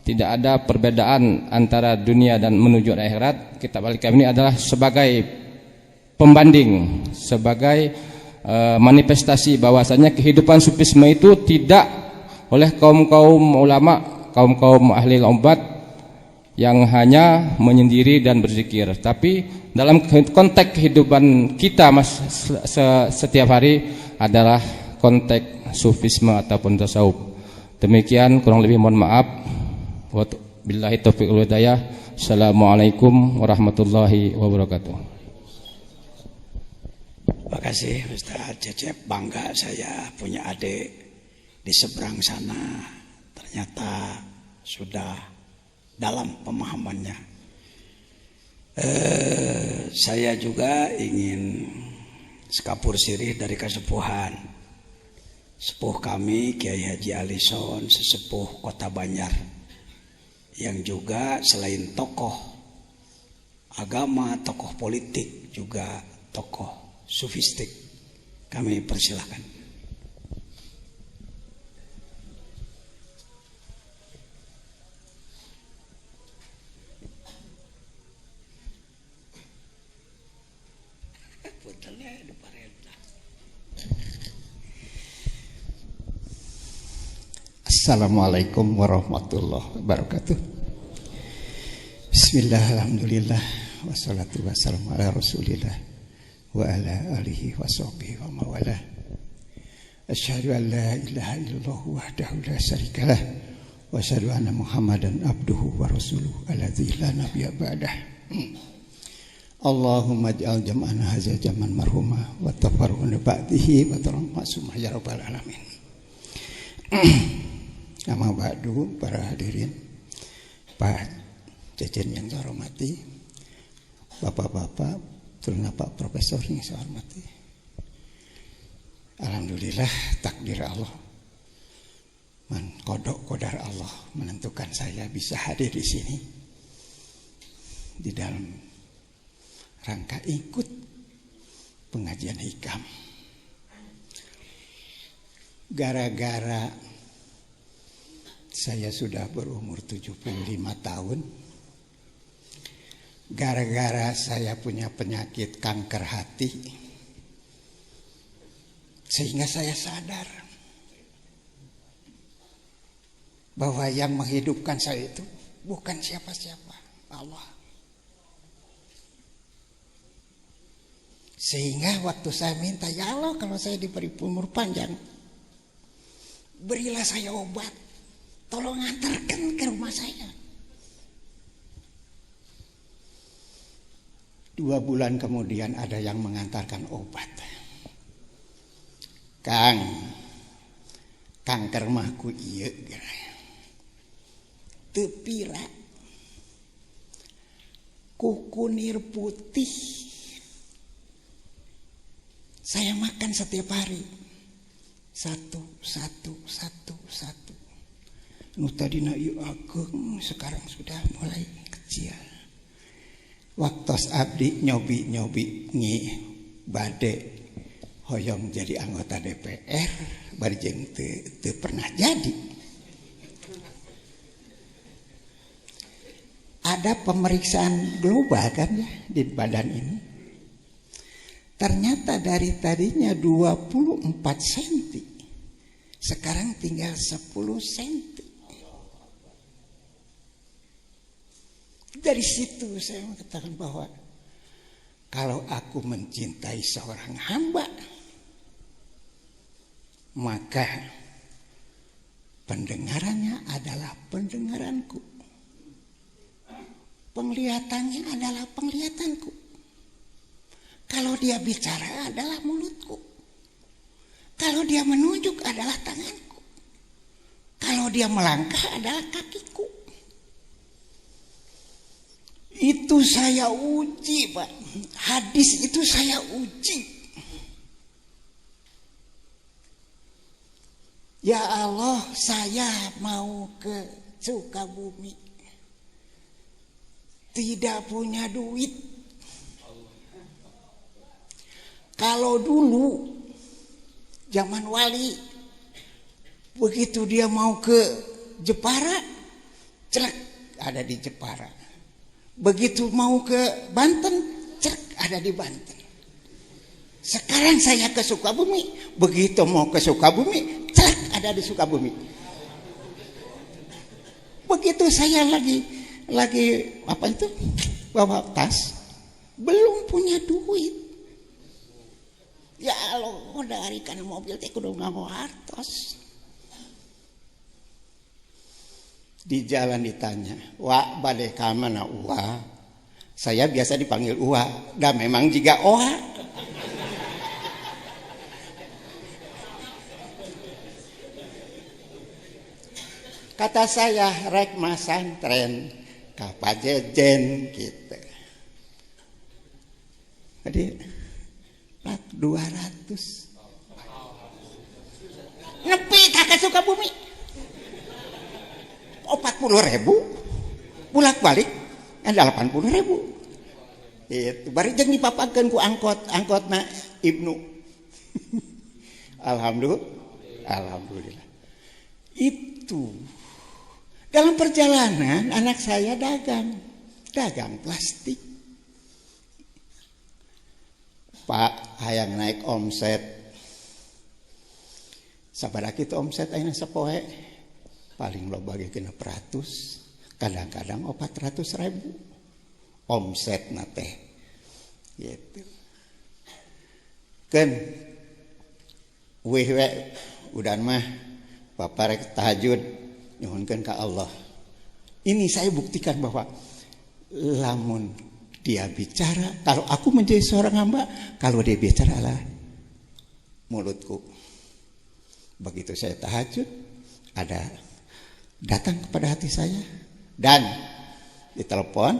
Speaker 3: tidak ada perbedaan antara dunia dan menuju akhirat. Kitab Al-Hikam ini adalah sebagai pembanding, sebagai manifestasi bahwasanya kehidupan sufisme itu tidak oleh kaum-kaum ulama, kaum-kaum ahli obat yang hanya menyendiri dan berzikir, tapi dalam konteks kehidupan kita setiap hari adalah konteks sufisme ataupun tasawuf. Demikian kurang lebih mohon maaf. Wabillahi taufiq wal hidayah. Assalamualaikum warahmatullahi wabarakatuh.
Speaker 1: Terima kasih Ustaz Cecep. Bangga saya punya adik di seberang sana. Ternyata sudah dalam pemahamannya. Saya juga ingin sekapur sirih dari kesepuhan. Sepuh kami Kiai Haji Alison, sesepuh Kota Banjar, yang juga selain tokoh agama, tokoh politik, juga tokoh sufistik. Kami persilahkan.
Speaker 4: Assalamualaikum warahmatullahi wabarakatuh. Bismillah, alhamdulillah, wassalatu wassalamu ala rasulillah wa ala alihi wa sahbihi wa mawalah. Asyhadu an la ilaha illallah wahdahu la syarikalah wa asyhadu anna Muhammadan abduhu wa rasuluhu alladzi la nabiyya ba'dah. Allahumma ij'al jam'ana hadza jam'an marhuma wa tafarruqna ba'dihi wa tarhamma ya rabbal alamin. Amma ba'du, para hadirin, Pak Cecen yang saya hormati, Bapak-bapak, terutama Pak Profesor yang saya hormati. Alhamdulillah, takdir Allah, kodar Allah menentukan saya bisa hadir di sini di dalam rangka ikut pengajian hikam. Gara-gara saya sudah berumur 75 tahun, gara-gara saya punya penyakit kanker hati, sehingga saya sadar bahwa yang menghidupkan saya itu bukan siapa-siapa, Allah. Sehingga waktu saya minta, ya Allah, kalau saya diberi umur panjang, berilah saya obat, tolong antarkan ke rumah saya. 2 bulan kemudian ada yang mengantarkan obat. Kang, kanker mahku iya tepira kukunir putih saya makan setiap hari satu. Nu tadina ieu ageng, sekarang sudah mulai kecil. Waktos abdi nyobi ngi bade hoyong jadi anggota DPR, bari jeung teu pernah jadi. Ada pemeriksaan global kan ya di badan ini. Ternyata dari tadinya 24 cm, sekarang tinggal 10 cm. Dari situ saya mengatakan bahwa kalau aku mencintai seorang hamba, maka pendengarannya adalah pendengaranku, penglihatannya adalah penglihatanku, kalau dia bicara adalah mulutku, kalau dia menunjuk adalah tanganku, kalau dia melangkah adalah kakiku. Itu saya uji, Pak. Hadis itu saya uji. Ya Allah, saya mau ke Sukabumi, tidak punya duit. Kalau dulu zaman wali, begitu dia mau ke Jepara, celek ada di Jepara. Begitu mau ke Banten, celek ada di Banten. Sekarang saya ke Sukabumi, begitu mau ke Sukabumi, celek ada di Sukabumi. Begitu saya lagi apa itu bawa tas, belum punya duit. Ya Allah, dari kana mobil teh kudu nganggo hartos. Di jalan ditanya, "Wa bade ka mana Uwa?" Saya biasa dipanggil Uwa, dan memang juga Oha. Kata saya, rek masantren ka Pajejen gitu. Jadi plat 200. Nepi kakak Sukabumi. 40.000 bolak-balik 80.000. Itu bari jeung dipapakeun ku angkotna Ibnu. Alhamdulillah. Itu dalam perjalanan anak saya dagang plastik. Pak, hayang naik omset. Sabaraha kitu omset ayeuna sapoe? Paling loba ge 600, kadang-kadang 400.000 omsetna teh. Gitu. Keun weh udan mah Bapak rek tahajud nyuhunkeun ka Allah. Ini saya buktikan bahwa lamun dia bicara, kalau aku menjadi seorang hamba, kalau dia bicara adalah mulutku. Begitu saya tahajud, ada datang kepada hati saya dan ditelepon,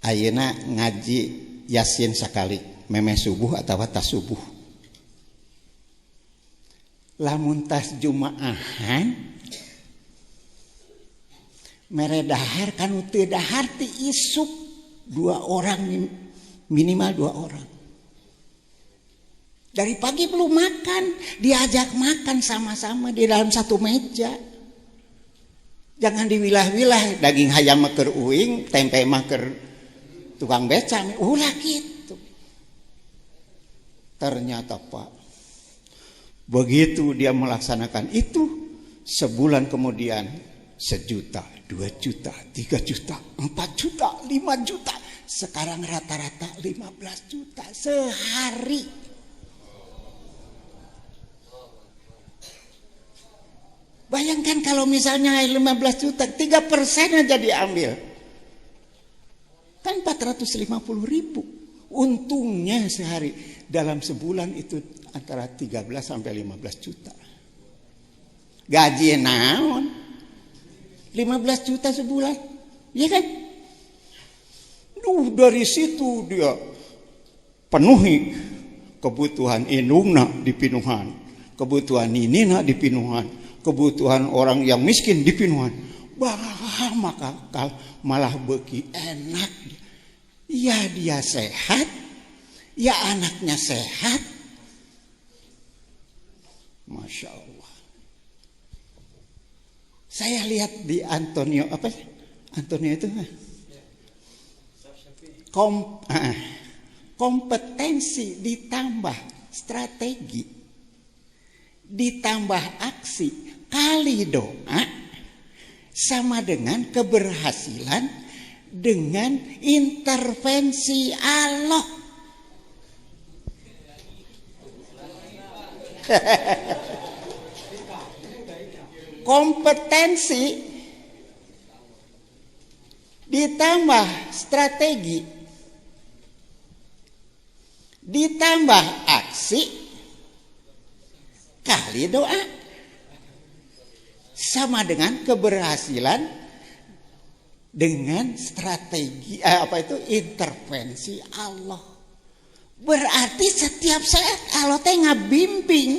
Speaker 4: ayeuna ngaji Yasin sakali, memeh subuh atau tas subuh. Lamun tas Jumaahan mere dahar kanu teu dahar ti isuk 2 orang, minimal 2 orang. Dari pagi belum makan, diajak makan sama-sama di dalam satu meja. Jangan diwilah-wilah, daging hayam mah keur uing, tempe mah keur tukang beca, ulah gitu. Ternyata Pak, begitu dia melaksanakan itu, sebulan kemudian 1 juta, 2 juta, 3 juta, 4 juta, 5 juta. Sekarang rata-rata 15 juta sehari. Bayangkan kalau misalnya 15 juta, 3% aja diambil. Kan 450.000. Untungnya sehari. Dalam sebulan itu antara 13 sampai 15 juta. Gaji naon? 15 juta sebulan. Iya kan? Dari situ dia penuhi kebutuhan indungna di Pinuhan, kebutuhan ninina di Pinuhan, kebutuhan orang yang miskin di Pinuhan. Bah, maka malah beki enak. Ya dia sehat, ya anaknya sehat. Masya Allah. Saya lihat di Antonio, apa sih? Antonio itu kompetensi ditambah strategi, ditambah aksi kali doa sama dengan keberhasilan dengan intervensi Allah. Kompetensi ditambah strategi ditambah aksi kali doa sama dengan keberhasilan dengan strategi intervensi Allah. Berarti setiap saat Allah teh ngabimbing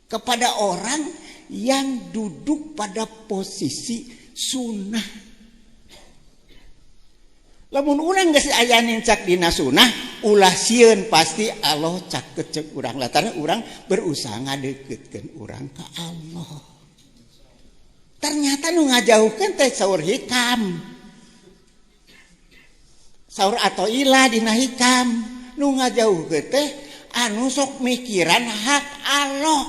Speaker 4: kepada orang yang duduk pada posisi sunnah. Lamun urang geus aya cak dina sunnah, ulah sieun pasti Allah cak kecek urang. Lantaran urang berusaha ngadeukeutkeun urang ka Allah. Ternyata nu ngajauhkeun teh saur hikam. Saur atau ilah dina hikam. Nu ngajauhkeun teh anu sok mikiran hak Allah.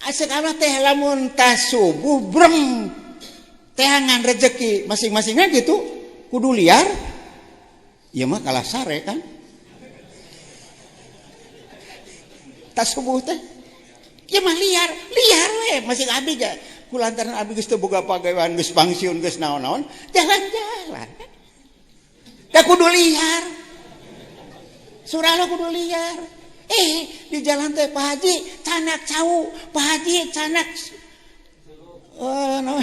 Speaker 4: Asal Allah teh lamun tas subuh breng teangan rezeki masing-masingnya gitu kudu liar. Ya mah kalah sare kan. Tas subuh teh ya mah liar we masing abdi ga kulantaran abdi geus teu boga pagawean geus pangsiun geus naon-naon jalan-jalan da kudu liar surah kudu liar di jalan teh Pak Haji canak cau Pak Haji canak no.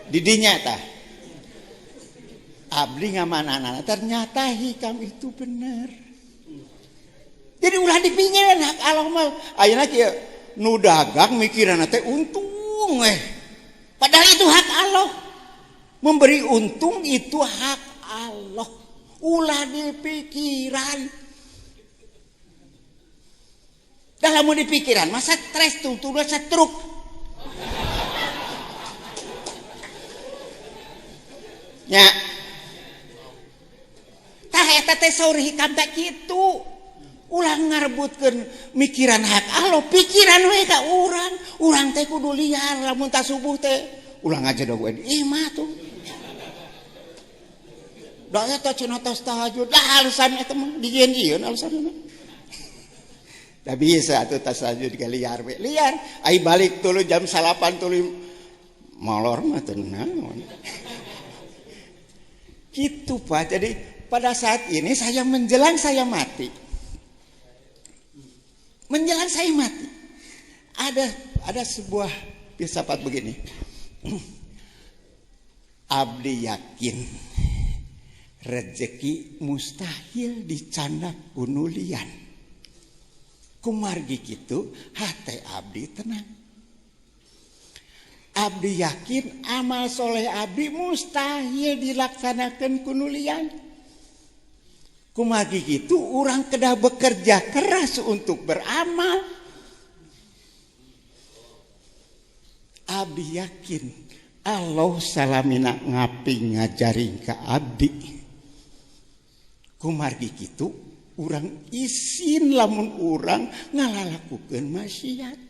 Speaker 4: Didinya tah abdi ngamanana ternyata hikam itu bener. Jadi ulah dipingin hak Allah mah ayeuna kieu nu dagang mikiranna teh untung padahal itu hak Allah. Memberi untung itu hak Allah. Ulah dipikiran. Dah lamun dipikiran masa stres tuh setruk. Nya tah eta teh saur hikam teh kitu ulah ngarebutkeun mikiran hak Allah pikiran we ka urang teh kudu liar lamun tas subuh teh ulah ngajadog we imah tuh da eta cenah tos tahajud dah alasan eta mah dijieun alasanna da bisa atuh tas tahajud ge liar we liar ai balik tuluy jam 8 tuluy molor mah teu naon. Gitu Pak. Jadi pada saat ini saya menjelang saya mati. Menjelang saya mati. Ada sebuah filsafat begini. Abdi yakin rezeki mustahil dicandak unulian. Kumargi kitu hate abdi tenang. Abdi yakin amal soleh abdi mustahil dilaksanakan kunulian. Kumagi gitu orang kedah bekerja keras untuk beramal. Abdi yakin Allah salamina ngapi ngajaring ka abdi. Kumargi gitu orang isin lamun orang ngalalakukeun maksiat.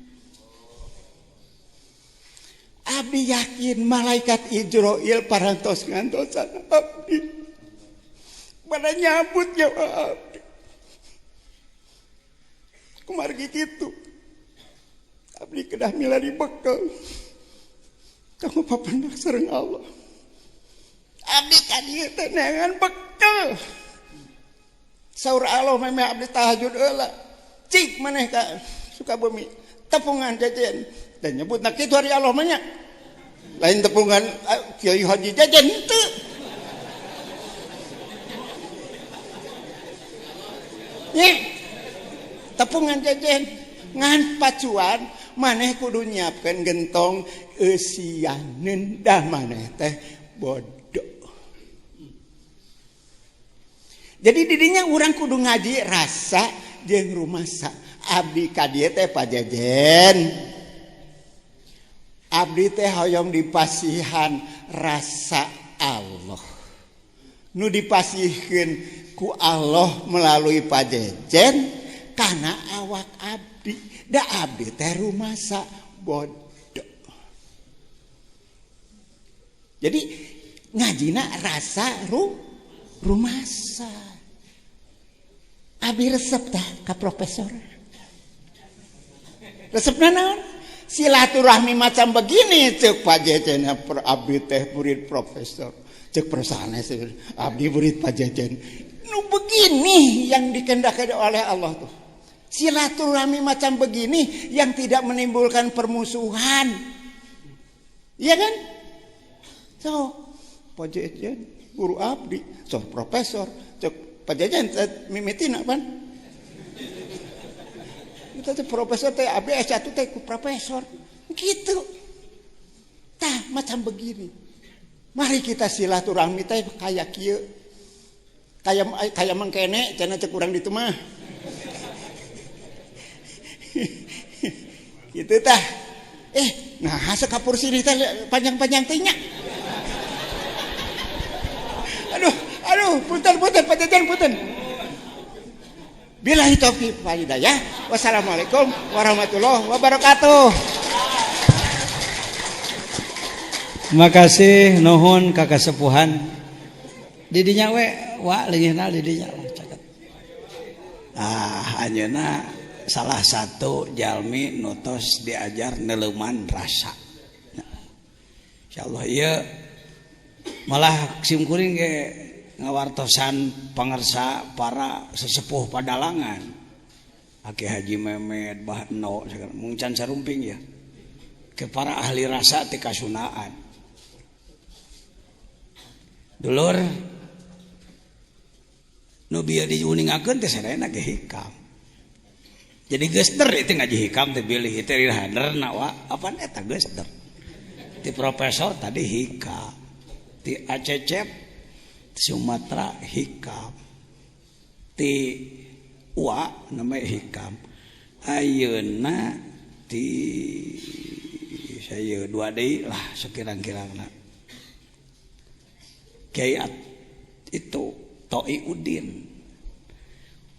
Speaker 4: Abdi yakin malaikat Ijroil parantos ngantosan abdi pada nyambut nyawa abdi. Kumargi kitu abdi kedah milari bekal kamu papandak sareng Allah. Abdi kadieu teh neangan bekal saur Allah meme abdi tahajud heula cik maneh ka Sukabumi tepungan jajan dan nyebut nak itu hari Allah banyak lain tepungan Kiai Haji jajan itu ya tepungan jajan ngan pacuan maneh kudu nyiapkeun gentong eusianeun dah maneh teh bodoh. Jadi didinya urang kudu ngaji rasa jeung rumasa abdi ka dieu teh pajajen. Abdi teh hoyong dipasihan rasa Allah. Nu dipasihkeun ku Allah melalui pajejen kana awak abdi. Da abdi teh rumasa bodoh. Jadi ngajina rasa rumasa. Abdi resep tah ka profesor. Resepna naon? Silaturahmi macam begini cek pajejen abdi teh murid profesor cek persanes abdi murid pajejen nu begini yang dikehendaki oleh Allah tuh silaturahmi macam begini yang tidak menimbulkan permusuhan iya kan so pajejen guru abdi so profesor cek pajejen mimitina kan kita teh profesor teh abdi S1 teh ku profesor gitu. macam begini. Mari kita silaturahmi teh kayak kieu. Kayak mangkene cenah teh kurang ditu mah. Gitu tah. Nah sekapur sirih teh panjang-panjang teh nya. Aduh, punten pajajan punten. Billahi taufiq wal hidayah. Wassalamualaikum warahmatullahi wabarakatuh.
Speaker 1: Terima kasih nuhun ka kasepuhan. Didinya we wa leungitna didinya caket. Anjeunna salah satu jalmi nutos diajar neuleman rasa. Insyaallah ieu malah simkuring ge ngawartosan pangersa para sesepuh Padalangan. Aki Haji Memet, Bah Eno, mungcan sarumping ya. Ke para ahli rasa ti kasunaan. Dulur nu bieu diuningakeun teh sadayana ge hikam. Jadi gester itu ngaji hikam teh bilih teh haderna wa apaan eta gester. Ti profesor tadi hikam. Ti Acecep Sumatera hikam, ti Wa namanya hikam, ayeuna ti saya dua deui lah sekirang-kirangna. Kiai itu Toi Udin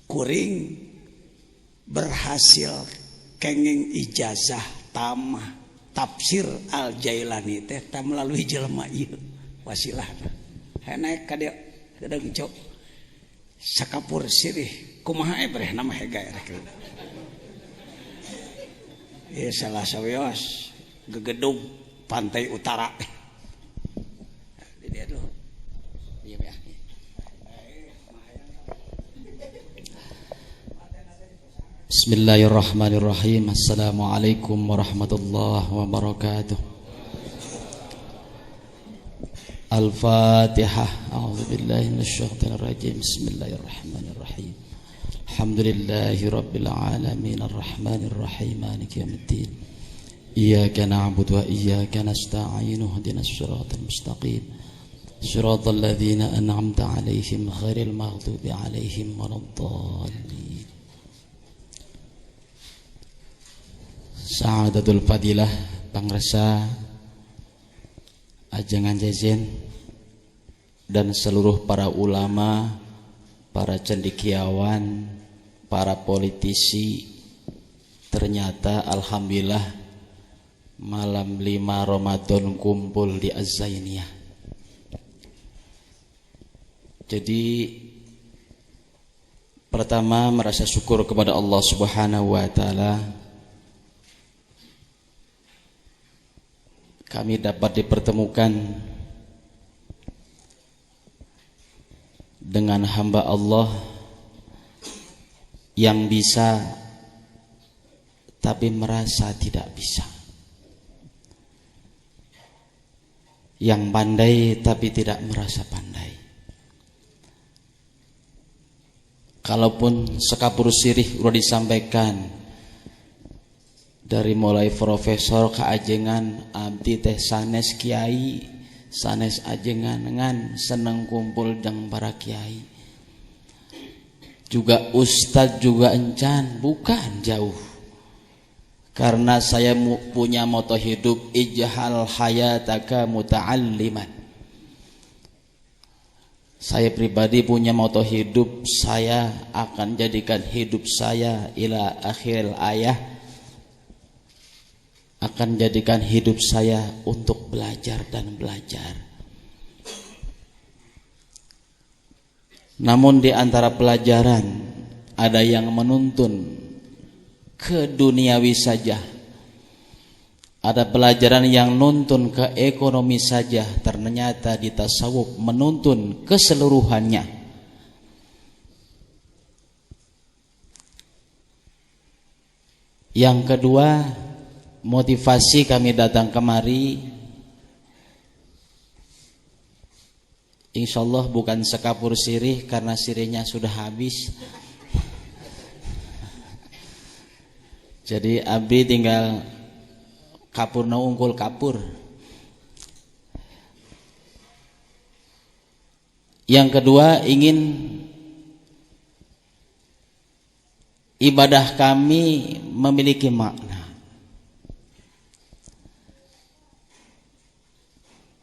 Speaker 1: kuring berhasil kenging ijazah tamah tafsir Al Jailani teh melalui jelema ieu wasilahna. Naik ka dia gedeng cok sakapur sirih kumaha breh nama hega rek. Ieu salah saweos gegedung pantai utara. Di dia dulu. Dieu ya.
Speaker 2: Bismillahirrahmanirrahim. Assalamualaikum warahmatullahi wabarakatuh. Al-Fatihah. A'udzubillahi minasyaitonir rajim. Bismillahirrahmanirrahim. Alhamdulillahi rabbil alamin arrahmanir rahim maliki yaumiddin. Iyyaka na'budu wa iyyaka nasta'in. Ihdinas siratal mustaqim. Siratal ladzina an'amta 'alaihim ghairil maghdubi 'alaihim waladdallin. Sa'adatul fadilah pangresa ajangan jajan dan seluruh para ulama, para cendekiawan, para politisi. Ternyata alhamdulillah malam 5 Ramadan kumpul di Az-Zainiyah. Jadi pertama merasa syukur kepada Allah Subhanahu wa taala kami dapat dipertemukan dengan hamba Allah yang bisa tapi merasa tidak bisa, yang pandai tapi tidak merasa pandai. Kalaupun sekapur sirih sudah disampaikan dari mulai profesor ke ajengan abdi teh sanes kiai, sanes ajengan ngan seneng kumpul jeung para kiai. Juga ustad juga encan, bukan jauh. Karena saya punya moto hidup ijhal hayataka muta'alliman. Saya pribadi punya moto hidup, saya akan jadikan hidup saya ila akhiril ayah, akan jadikan hidup saya untuk belajar dan belajar. Namun di antara pelajaran ada yang menuntun ke duniawi saja, ada pelajaran yang nuntun ke ekonomi saja. Ternyata di tasawuf menuntun keseluruhannya. Yang kedua, motivasi kami datang kemari insyaallah bukan sekapur sirih, karena sirihnya sudah habis. Jadi abdi tinggal kapurna unggul kapur. Yang kedua, ingin ibadah kami memiliki makna.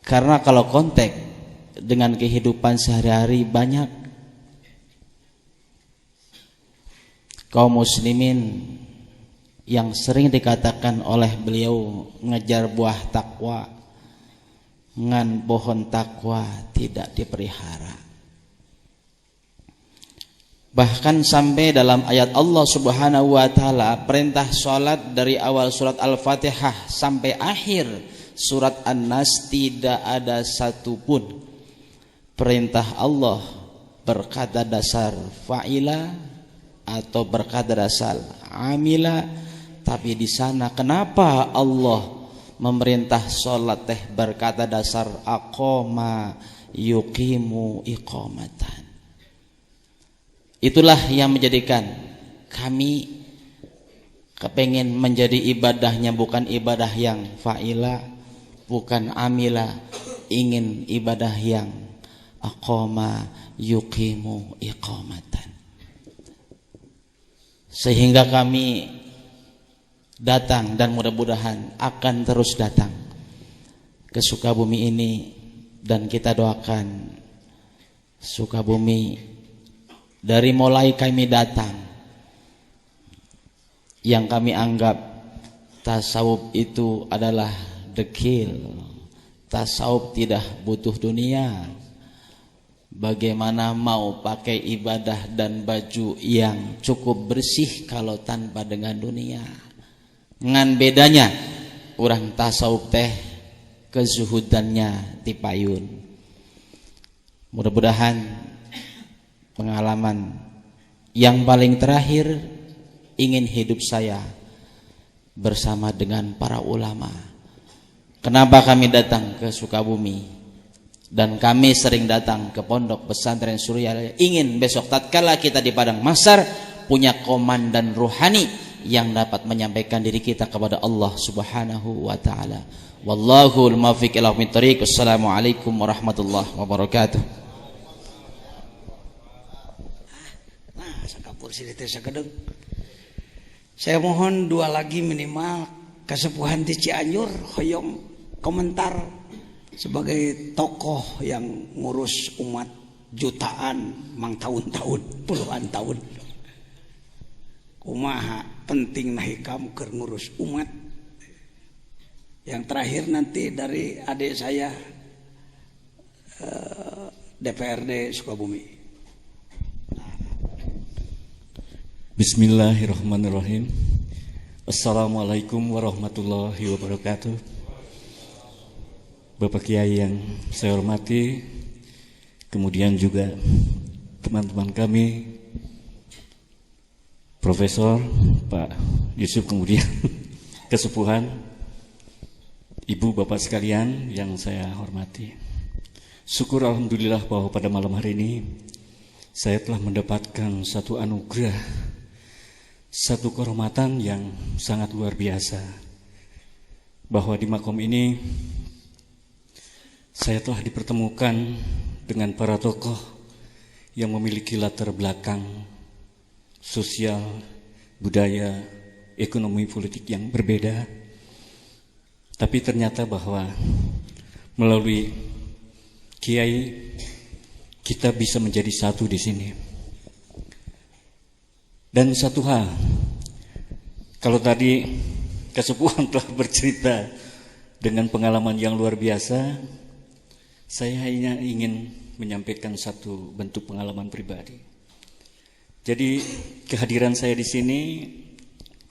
Speaker 2: Karena kalau konteks dengan kehidupan sehari-hari, banyak kaum muslimin yang sering dikatakan oleh beliau ngejar buah takwa, ngan pohon takwa tidak dipelihara. Bahkan sampai dalam ayat Allah Subhanahu wa taala, perintah salat dari awal surat Al-Fatihah sampai akhir surat An-Nas tidak ada satupun perintah Allah berkata dasar fa'ila atau berkata dasar amila. Tapi di sana kenapa Allah memerintah sholat teh berkata dasar aqoma yuqimu iqamatan? Itulah yang menjadikan kami kepengen menjadi ibadahnya bukan ibadah yang fa'ila, bukan amila, ingin ibadah yang aqoma yuqimu iqamatan. Sehingga kami datang dan mudah-mudahan akan terus datang ke Sukabumi ini, dan kita doakan Sukabumi dari mulai kami datang, yang kami anggap tasawuf itu adalah dekil, tasawuf tidak butuh dunia. Bagaimana mau pakai ibadah dan baju yang cukup bersih kalau tanpa dengan dunia? Ngan bedanya orang tasawuf teh kezuhudannya tipayun. Mudah-mudahan pengalaman yang paling terakhir ingin hidup saya bersama dengan para ulama. Kenapa kami datang ke Sukabumi dan kami sering datang ke Pondok Pesantren Surya? Ingin besok tatkala kita di padang mahsyar punya komandan ruhani yang dapat menyampaikan diri kita kepada Allah Subhanahu wa taala. Wallahul muwaffiq ila aqwamit thoriq. Wassalamualaikum warahmatullahi wabarakatuh.
Speaker 1: Nah, sakapur si teh sakedeng. Saya mohon dua lagi minimal Kasepuhan di Cianjur hoyong komentar sebagai tokoh yang ngurus umat jutaan mang tahun-tahun, puluhan tahun. Kumaha penting nahikam keur ngurus umat. Yang terakhir nanti dari adik saya DPRD Sukabumi.
Speaker 5: Bismillahirrahmanirrahim. Assalamualaikum warahmatullahi wabarakatuh. Bapak Kiai yang saya hormati, kemudian juga teman-teman kami, Profesor Pak Yusuf, kemudian kesepuhan, ibu bapak sekalian yang saya hormati. Syukur alhamdulillah bahwa pada malam hari ini saya telah mendapatkan satu anugerah, satu kehormatan yang sangat luar biasa, bahwa di makom ini saya telah dipertemukan dengan para tokoh yang memiliki latar belakang sosial, budaya, ekonomi, politik yang berbeda. Tapi ternyata bahwa melalui Kiai kita bisa menjadi satu di sini. Dan satu hal, kalau tadi Kesepuhan telah bercerita dengan pengalaman yang luar biasa, saya hanya ingin menyampaikan satu bentuk pengalaman pribadi. Jadi kehadiran saya di sini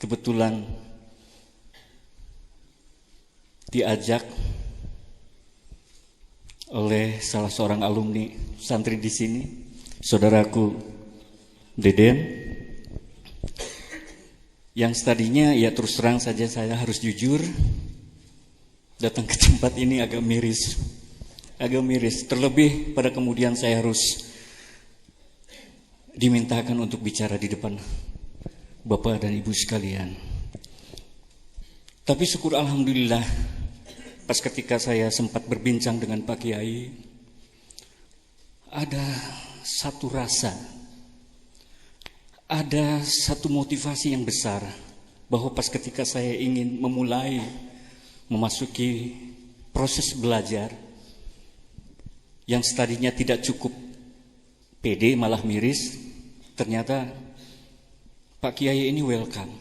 Speaker 5: kebetulan diajak oleh salah seorang alumni santri di sini, saudaraku Deden, yang tadinya ya terus terang saja saya harus jujur, datang ke tempat ini agak miris, terlebih pada kemudian saya harus dimintakan untuk bicara di depan Bapak dan Ibu sekalian. Tapi syukur alhamdulillah, pas ketika saya sempat berbincang dengan Pak Kiai, ada satu rasa, ada satu motivasi yang besar bahwa pas ketika saya ingin memulai memasuki proses belajar yang tadinya tidak cukup pede malah miris, ternyata Pak Kiai ini welcome.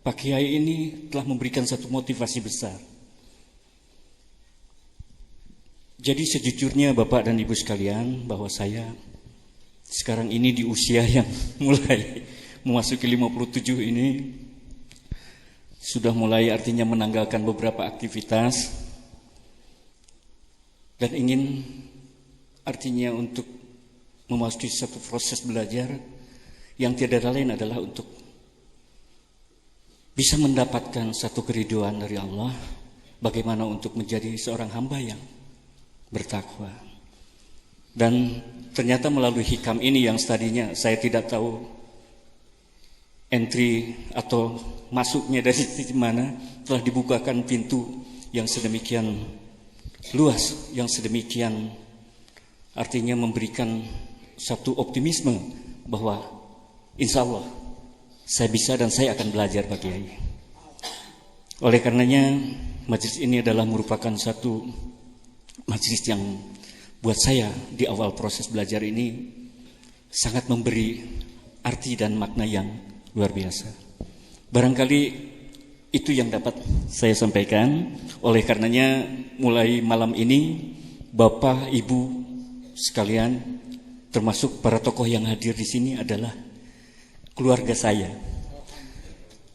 Speaker 5: Pak Kiai ini telah memberikan satu motivasi besar. Jadi sejujurnya Bapak dan Ibu sekalian, bahwa saya sekarang ini di usia yang mulai memasuki 57 ini sudah mulai artinya menanggalkan beberapa aktivitas dan ingin artinya untuk memasuki satu proses belajar yang tiada lain adalah untuk bisa mendapatkan satu keriduan dari Allah, bagaimana untuk menjadi seorang hamba yang bertakwa. Dan ternyata melalui hikam ini yang tadinya saya tidak tahu entry atau masuknya dari sisi mana, telah dibukakan pintu yang sedemikian luas, yang sedemikian artinya memberikan satu optimisme bahwa insya Allah saya bisa dan saya akan belajar Pak Kiai. Oleh karenanya majelis ini adalah merupakan satu majelis yang buat saya di awal proses belajar ini sangat memberi arti dan makna yang luar biasa. Barangkali itu yang dapat saya sampaikan. Oleh karenanya mulai malam ini Bapak Ibu sekalian, termasuk para tokoh yang hadir di sini adalah keluarga saya.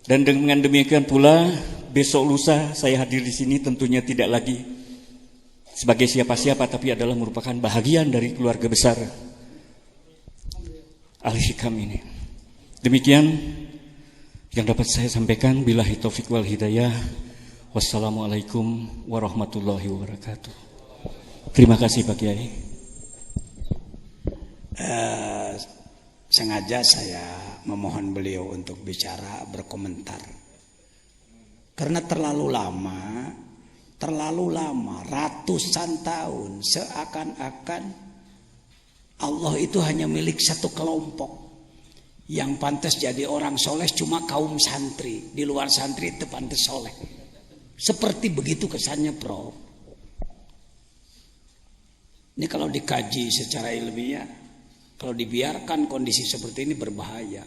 Speaker 5: Dan dengan demikian pula besok lusa saya hadir di sini tentunya tidak lagi sebagai siapa-siapa, tapi adalah merupakan bahagian dari keluarga besar Al-Hikam ini. Demikian yang dapat saya sampaikan. Billahi taufiq wal hidayah. Wassalamualaikum warahmatullahi wabarakatuh. Terima kasih Pak Kiai.
Speaker 1: Sengaja saya memohon beliau untuk bicara, berkomentar, karena terlalu lama, ratusan tahun, seakan-akan Allah itu hanya milik satu kelompok. Yang pantas jadi orang soleh cuma kaum santri, di luar santri itu pantas soleh. Seperti begitu kesannya, Prof. Ini kalau dikaji secara ilmiah, kalau dibiarkan kondisi seperti ini berbahaya.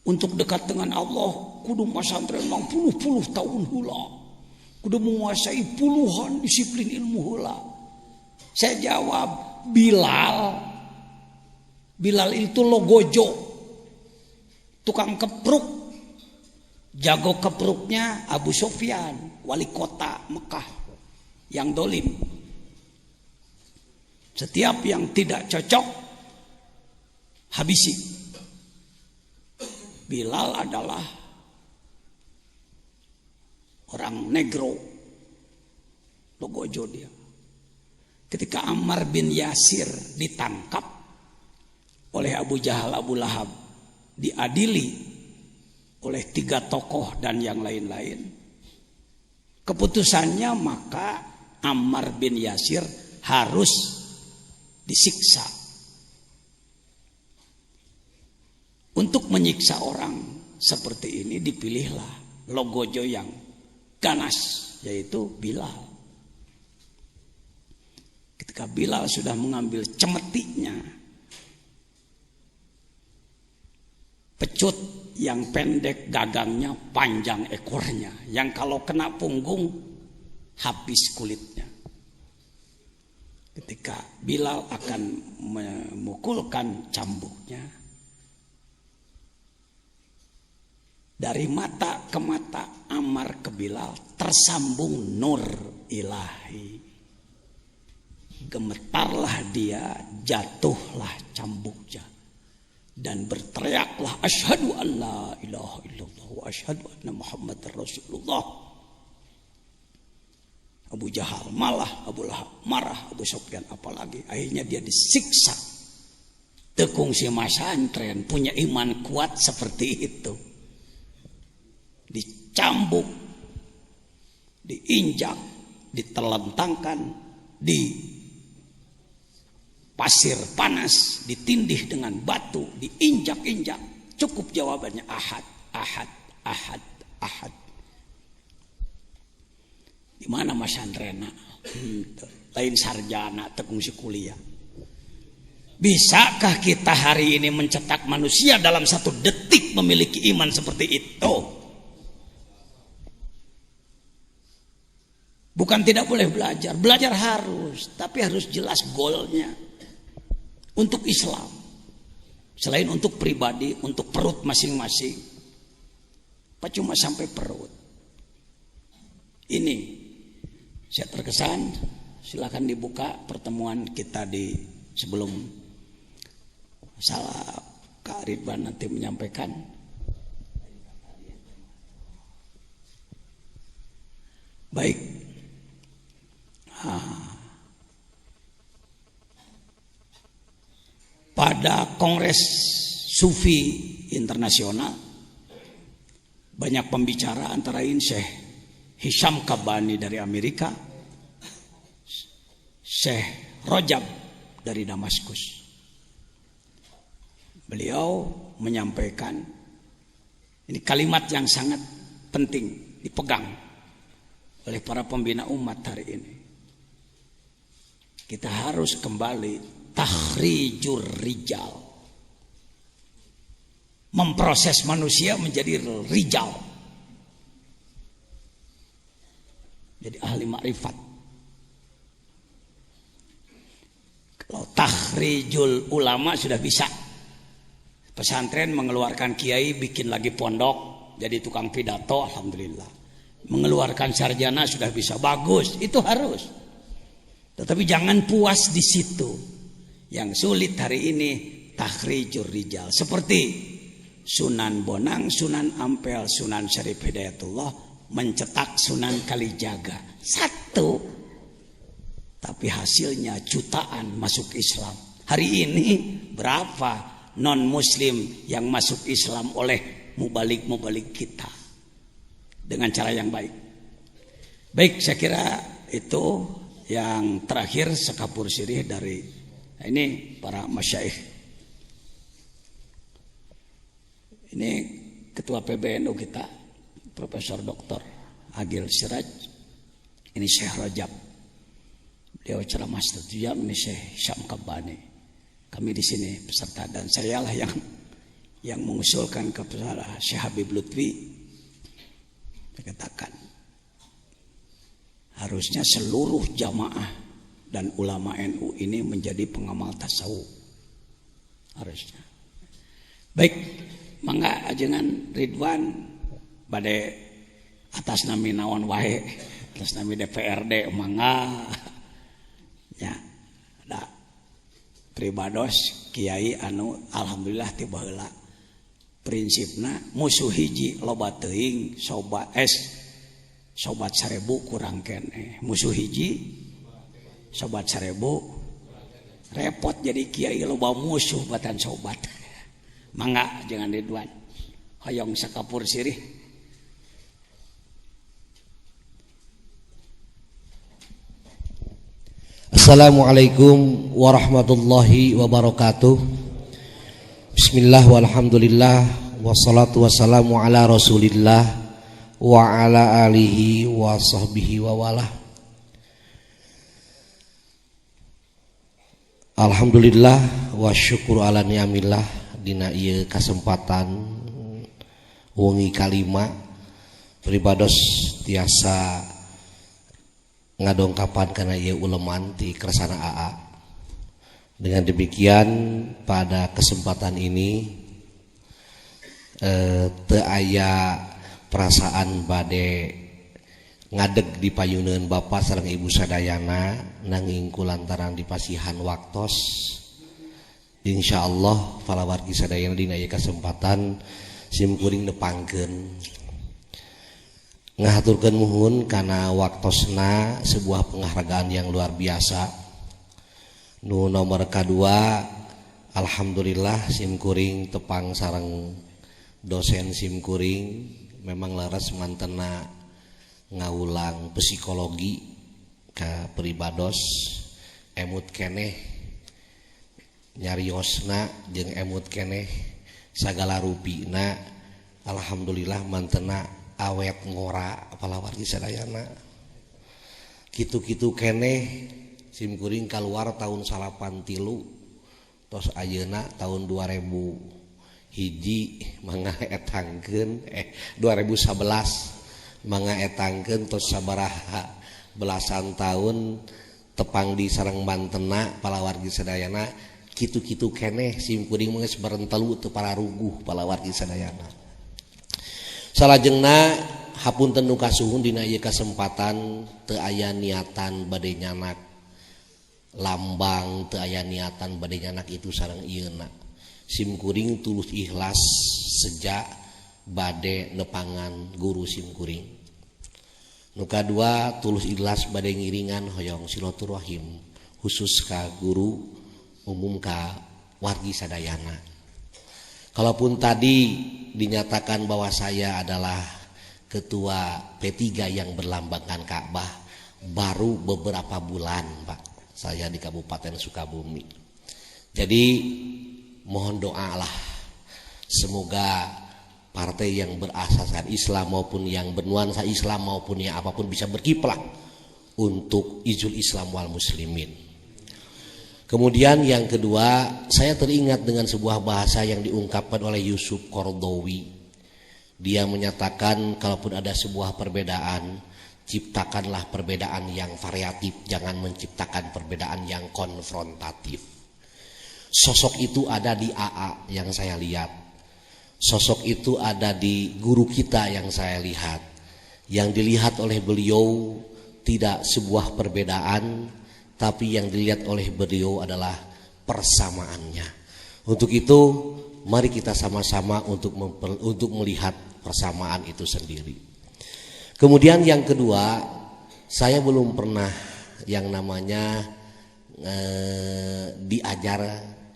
Speaker 1: Untuk dekat dengan Allah, kudu masantren memang puluh-puluh tahun hula, kudu menguasai puluhan disiplin ilmu hula. Saya jawab, Bilal itu logojo, tukang kepruk, jago kepruknya Abu Sufyan, wali kota Mekah yang dolim. Setiap yang tidak cocok habisi. Bilal adalah orang negro, logojo dia. Ketika Ammar bin Yasir ditangkap oleh Abu Jahal, Abu Lahab, diadili oleh 3 tokoh dan yang lain-lain, keputusannya maka Ammar bin Yasir harus disiksa. Untuk menyiksa orang seperti ini dipilihlah logojo yang ganas, yaitu Bilal. Ketika Bilal sudah mengambil cemetinya, pecut yang pendek gagangnya, panjang ekornya, yang kalau kena punggung habis kulitnya. Ketika Bilal akan memukulkan cambuknya, dari mata ke mata Ammar ke Bilal tersambung nur ilahi. Gemetarlah dia, jatuhlah cambuknya, dan berteriaklah, asyhadu an la ilaha illallah wa asyhadu anna Muhammadar Rasulullah. Abu Jahal malah, Abu Lahab marah, Abu Sufyan apalagi. Akhirnya dia disiksa. Tekung si masantren punya iman kuat seperti itu, dicambuk, diinjak, ditelentangkan, pasir panas, ditindih dengan batu, diinjak-injak, cukup jawabannya ahad, ahad, ahad, ahad. Di mana Mas Andrena? Lain sarjana, tekungsi kuliah. Bisakah kita hari ini mencetak manusia dalam 1 detik memiliki iman seperti itu? Bukan tidak boleh belajar, belajar harus, tapi harus jelas goalnya. Untuk Islam, selain untuk pribadi, untuk perut masing-masing. Apa cuma sampai perut? Ini saya terkesan. Silakan dibuka pertemuan kita di sebelum salah Kak Ridwan nanti menyampaikan. Baik. Pada Kongres Sufi Internasional banyak pembicara, antara lain Syekh Hisham Kabani dari Amerika, Syekh Rojab dari Damaskus. Beliau menyampaikan, ini kalimat yang sangat penting dipegang oleh para pembina umat hari ini. Kita harus kembali takhrijur rijal, memproses manusia menjadi rijal, jadi ahli makrifat. Kalau takhrijul ulama sudah bisa, pesantren mengeluarkan kiai, bikin lagi pondok, jadi tukang pidato, alhamdulillah. Mengeluarkan sarjana sudah bisa, bagus, itu harus. Tetapi jangan puas di situ. Yang sulit hari ini takhrijur rijal, seperti Sunan Bonang, Sunan Ampel, Sunan Syarif Hidayatullah mencetak Sunan Kalijaga 1, tapi hasilnya jutaan masuk Islam. Hari ini berapa non muslim yang masuk Islam oleh mubalik-mubalik kita dengan cara yang baik. Baik, saya kira itu yang terakhir sekapur sirih dari ini para masyaikh. Ini ketua PBNU kita, Profesor Dr. Agil Siraj. Ini Syekh Rajab. Beliau ceramah setiap, ini Syekh Hisham Kabani. Kami di sini peserta, dan saya lah yang mengusulkan kepada Syekh Habib Lutfi. Saya katakan harusnya seluruh jamaah dan ulama NU ini menjadi pengamal tasawuf, harusnya. Baik, mangga ajengan Ridwan bade atas nami naon wae, atas nami DPRD mangga ya. Da pribados kiai anu alhamdulillah tiba heula prinsipna musuh hiji loba teuing, sobat 1000 kurang kene, musuh hiji sobat 1000 repot, jadi kiai loba musuh batan sobat. Mangga jangan Ridwan hoyong sakapur sirih.
Speaker 6: Assalamualaikum warahmatullahi wabarakatuh. Bismillah walhamdulillah wassalatu wassalamu ala rasulillah wa ala alihi wa sahbihi wa walah. Alhamdulillah wa syukur ala ni'amillah dina ieu kasempatan wengi kalima pribados tiasa ngadongkapan kana ieu uleman ti kersana AA. Dengan demikian pada kesempatan ini teu aya perasaan bade ngadeg di payuneun Bapak sareng Ibu sadayana, nanging kulantaran dipasihan waktos insyaallah falawargi sadayana dina ieu kesempatan simkuring nepangkeun ngahaturkeun muhun kana waktosna sebuah penghargaan yang luar biasa. Nu nomor kedua, alhamdulillah simkuring tepang sareng dosen simkuring memang laras mantena ngaulang psikologi ka peribados emut keneh nyariosna jeung emut keneh sagala rupina alhamdulillah mantena awet ngora palawargi sadayana kitu-kitu keneh simkuring keluar tahun 83 tos ayeuna tahun 2000 hiji mangga etangkeun 2011 mangga etangkeun tos sabaraha belasan tahun tepang di sareng Bantena palawargi sadayana kitu-kitu keneh simkuring mah geus berentelu teu para ruguh palawargi sadayana. Salajengna hapunten nu kasuhun dina ieu kasempatan teu aya niatan bade nyanak lambang teu aya niatan bade nyanak itu sareng ieuna. Simkuring tulus ikhlas sejak bade nepangan guru simkuring. Nu kadua tulus ikhlas bade ngiringan hoyong silaturahim khusus ka guru umum ka wargi sadayana. Kalaupun tadi dinyatakan bahwa saya adalah ketua P3 yang berlambangkan Ka'bah baru beberapa bulan Pak saya di Kabupaten Sukabumi. Jadi mohon doa lah semoga partai yang berasaskan Islam maupun yang bernuansa Islam maupun yang apapun bisa berkiprah untuk ijul Islam wal muslimin. Kemudian yang kedua, saya teringat dengan sebuah bahasa yang diungkapkan oleh Yusuf Qaradawi. Dia menyatakan kalaupun ada sebuah perbedaan, ciptakanlah perbedaan yang variatif, jangan menciptakan perbedaan yang konfrontatif. Sosok itu ada di AA yang saya lihat. Sosok itu ada di guru kita yang saya lihat. Yang dilihat oleh beliau tidak sebuah perbedaan, tapi yang dilihat oleh beliau adalah persamaannya. Untuk itu mari kita sama-sama untuk melihat persamaan itu sendiri. Kemudian yang kedua, saya belum pernah yang namanya diajar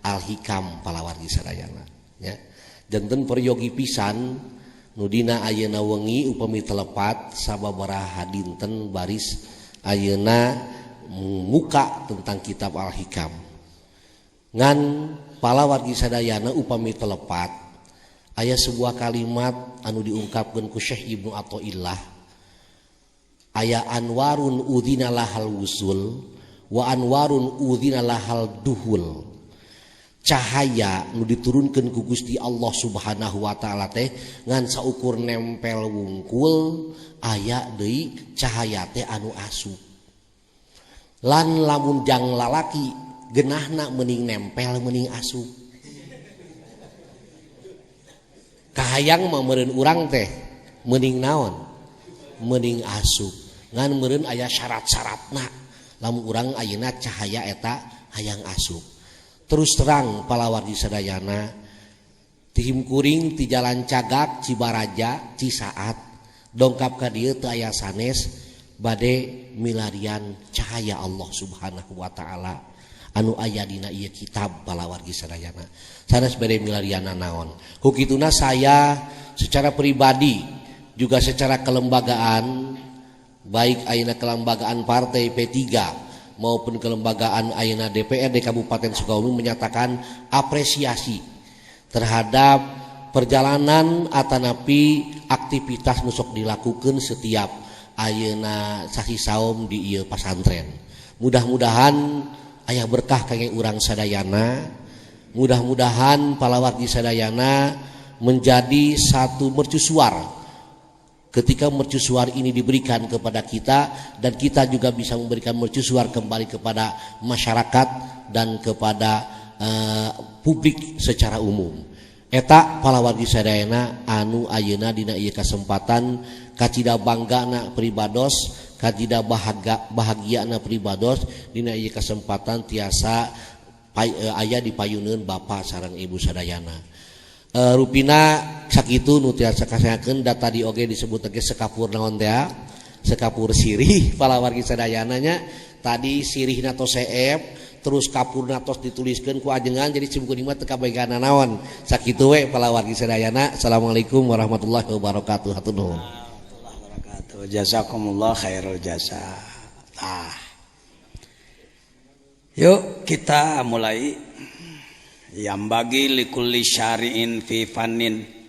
Speaker 6: al-hikam palawargi sadayana ya. Janten peryogi pisan nudina ayeuna wengi upami telepat sababaraha dinten baris ayeuna muka tentang kitab Al-Hikam ngan palawargi sadayana upami telepat aya sebuah kalimat anu diungkapkeun ku Syekh Ibnu Athaillah aya anwarun udzina lahal wusul wa anwarun udzina lahal duhul cahaya nu diturunkeun ku Gusti Allah Subhanahu wa taala teh ngan saukur nempel wungkul aya deui cahaya teh anu asup lan lamun jang lalaki genahna mending nempel mending asup kahayang mah meureun urang teh mending naon mending asup ngan meureun aya syarat-syaratna lamun urang ayeuna cahaya eta hayang asup. Terus terang palawargi sadayana tim kuring ti jalan Cagak Cibaraja Cisaat dongkap ka dieu teu aya sanes bade milarian cahaya Allah Subhanahu wa taala anu aya dina ieu kitab palawargi sadayana. Sanes bade milarianna naon? Hukituna saya secara pribadi juga secara kelembagaan baik ayeuna kelembagaan partai P3 maupun kelembagaan ayeuna DPRD Kabupaten Sukabumi menyatakan apresiasi terhadap perjalanan atanapi aktivitas nusok dilakukan setiap ayeuna sasi saum di ieu pasantren. Mudah-mudahan aya berkah kangge urang sadayana. Mudah-mudahan palawargi sadayana menjadi satu mercusuar. Ketika mercusuar ini diberikan kepada kita dan kita juga bisa memberikan mercusuar kembali kepada masyarakat dan kepada publik secara umum. Eta palawargi sadayana anu ayeuna dina ieu kasempatan kacida banggana pribados kacida bahagiana pribados dina ieu kasempatan tiasa aya di payuneun Bapak sareng Ibu sadayana. Rupina sakitu nu tiasa kasayakeun data di oge disebut ge sekapur naon teh sekapur sirih palawargi sadayana nya tadi sirihna tos seep terus kapurna tos dituliskeun ku ajengan jadi simkuring mah teu kabegana naon sakitu we palawargi sadayana. Assalamualaikum warahmatullahi wabarakatuh. Hatur nuhun.
Speaker 1: Warahmatullahi wabarakatuh. Jazakumullah khairul jasa. Yuk kita mulai yang bagi likulli syari'in fi fannin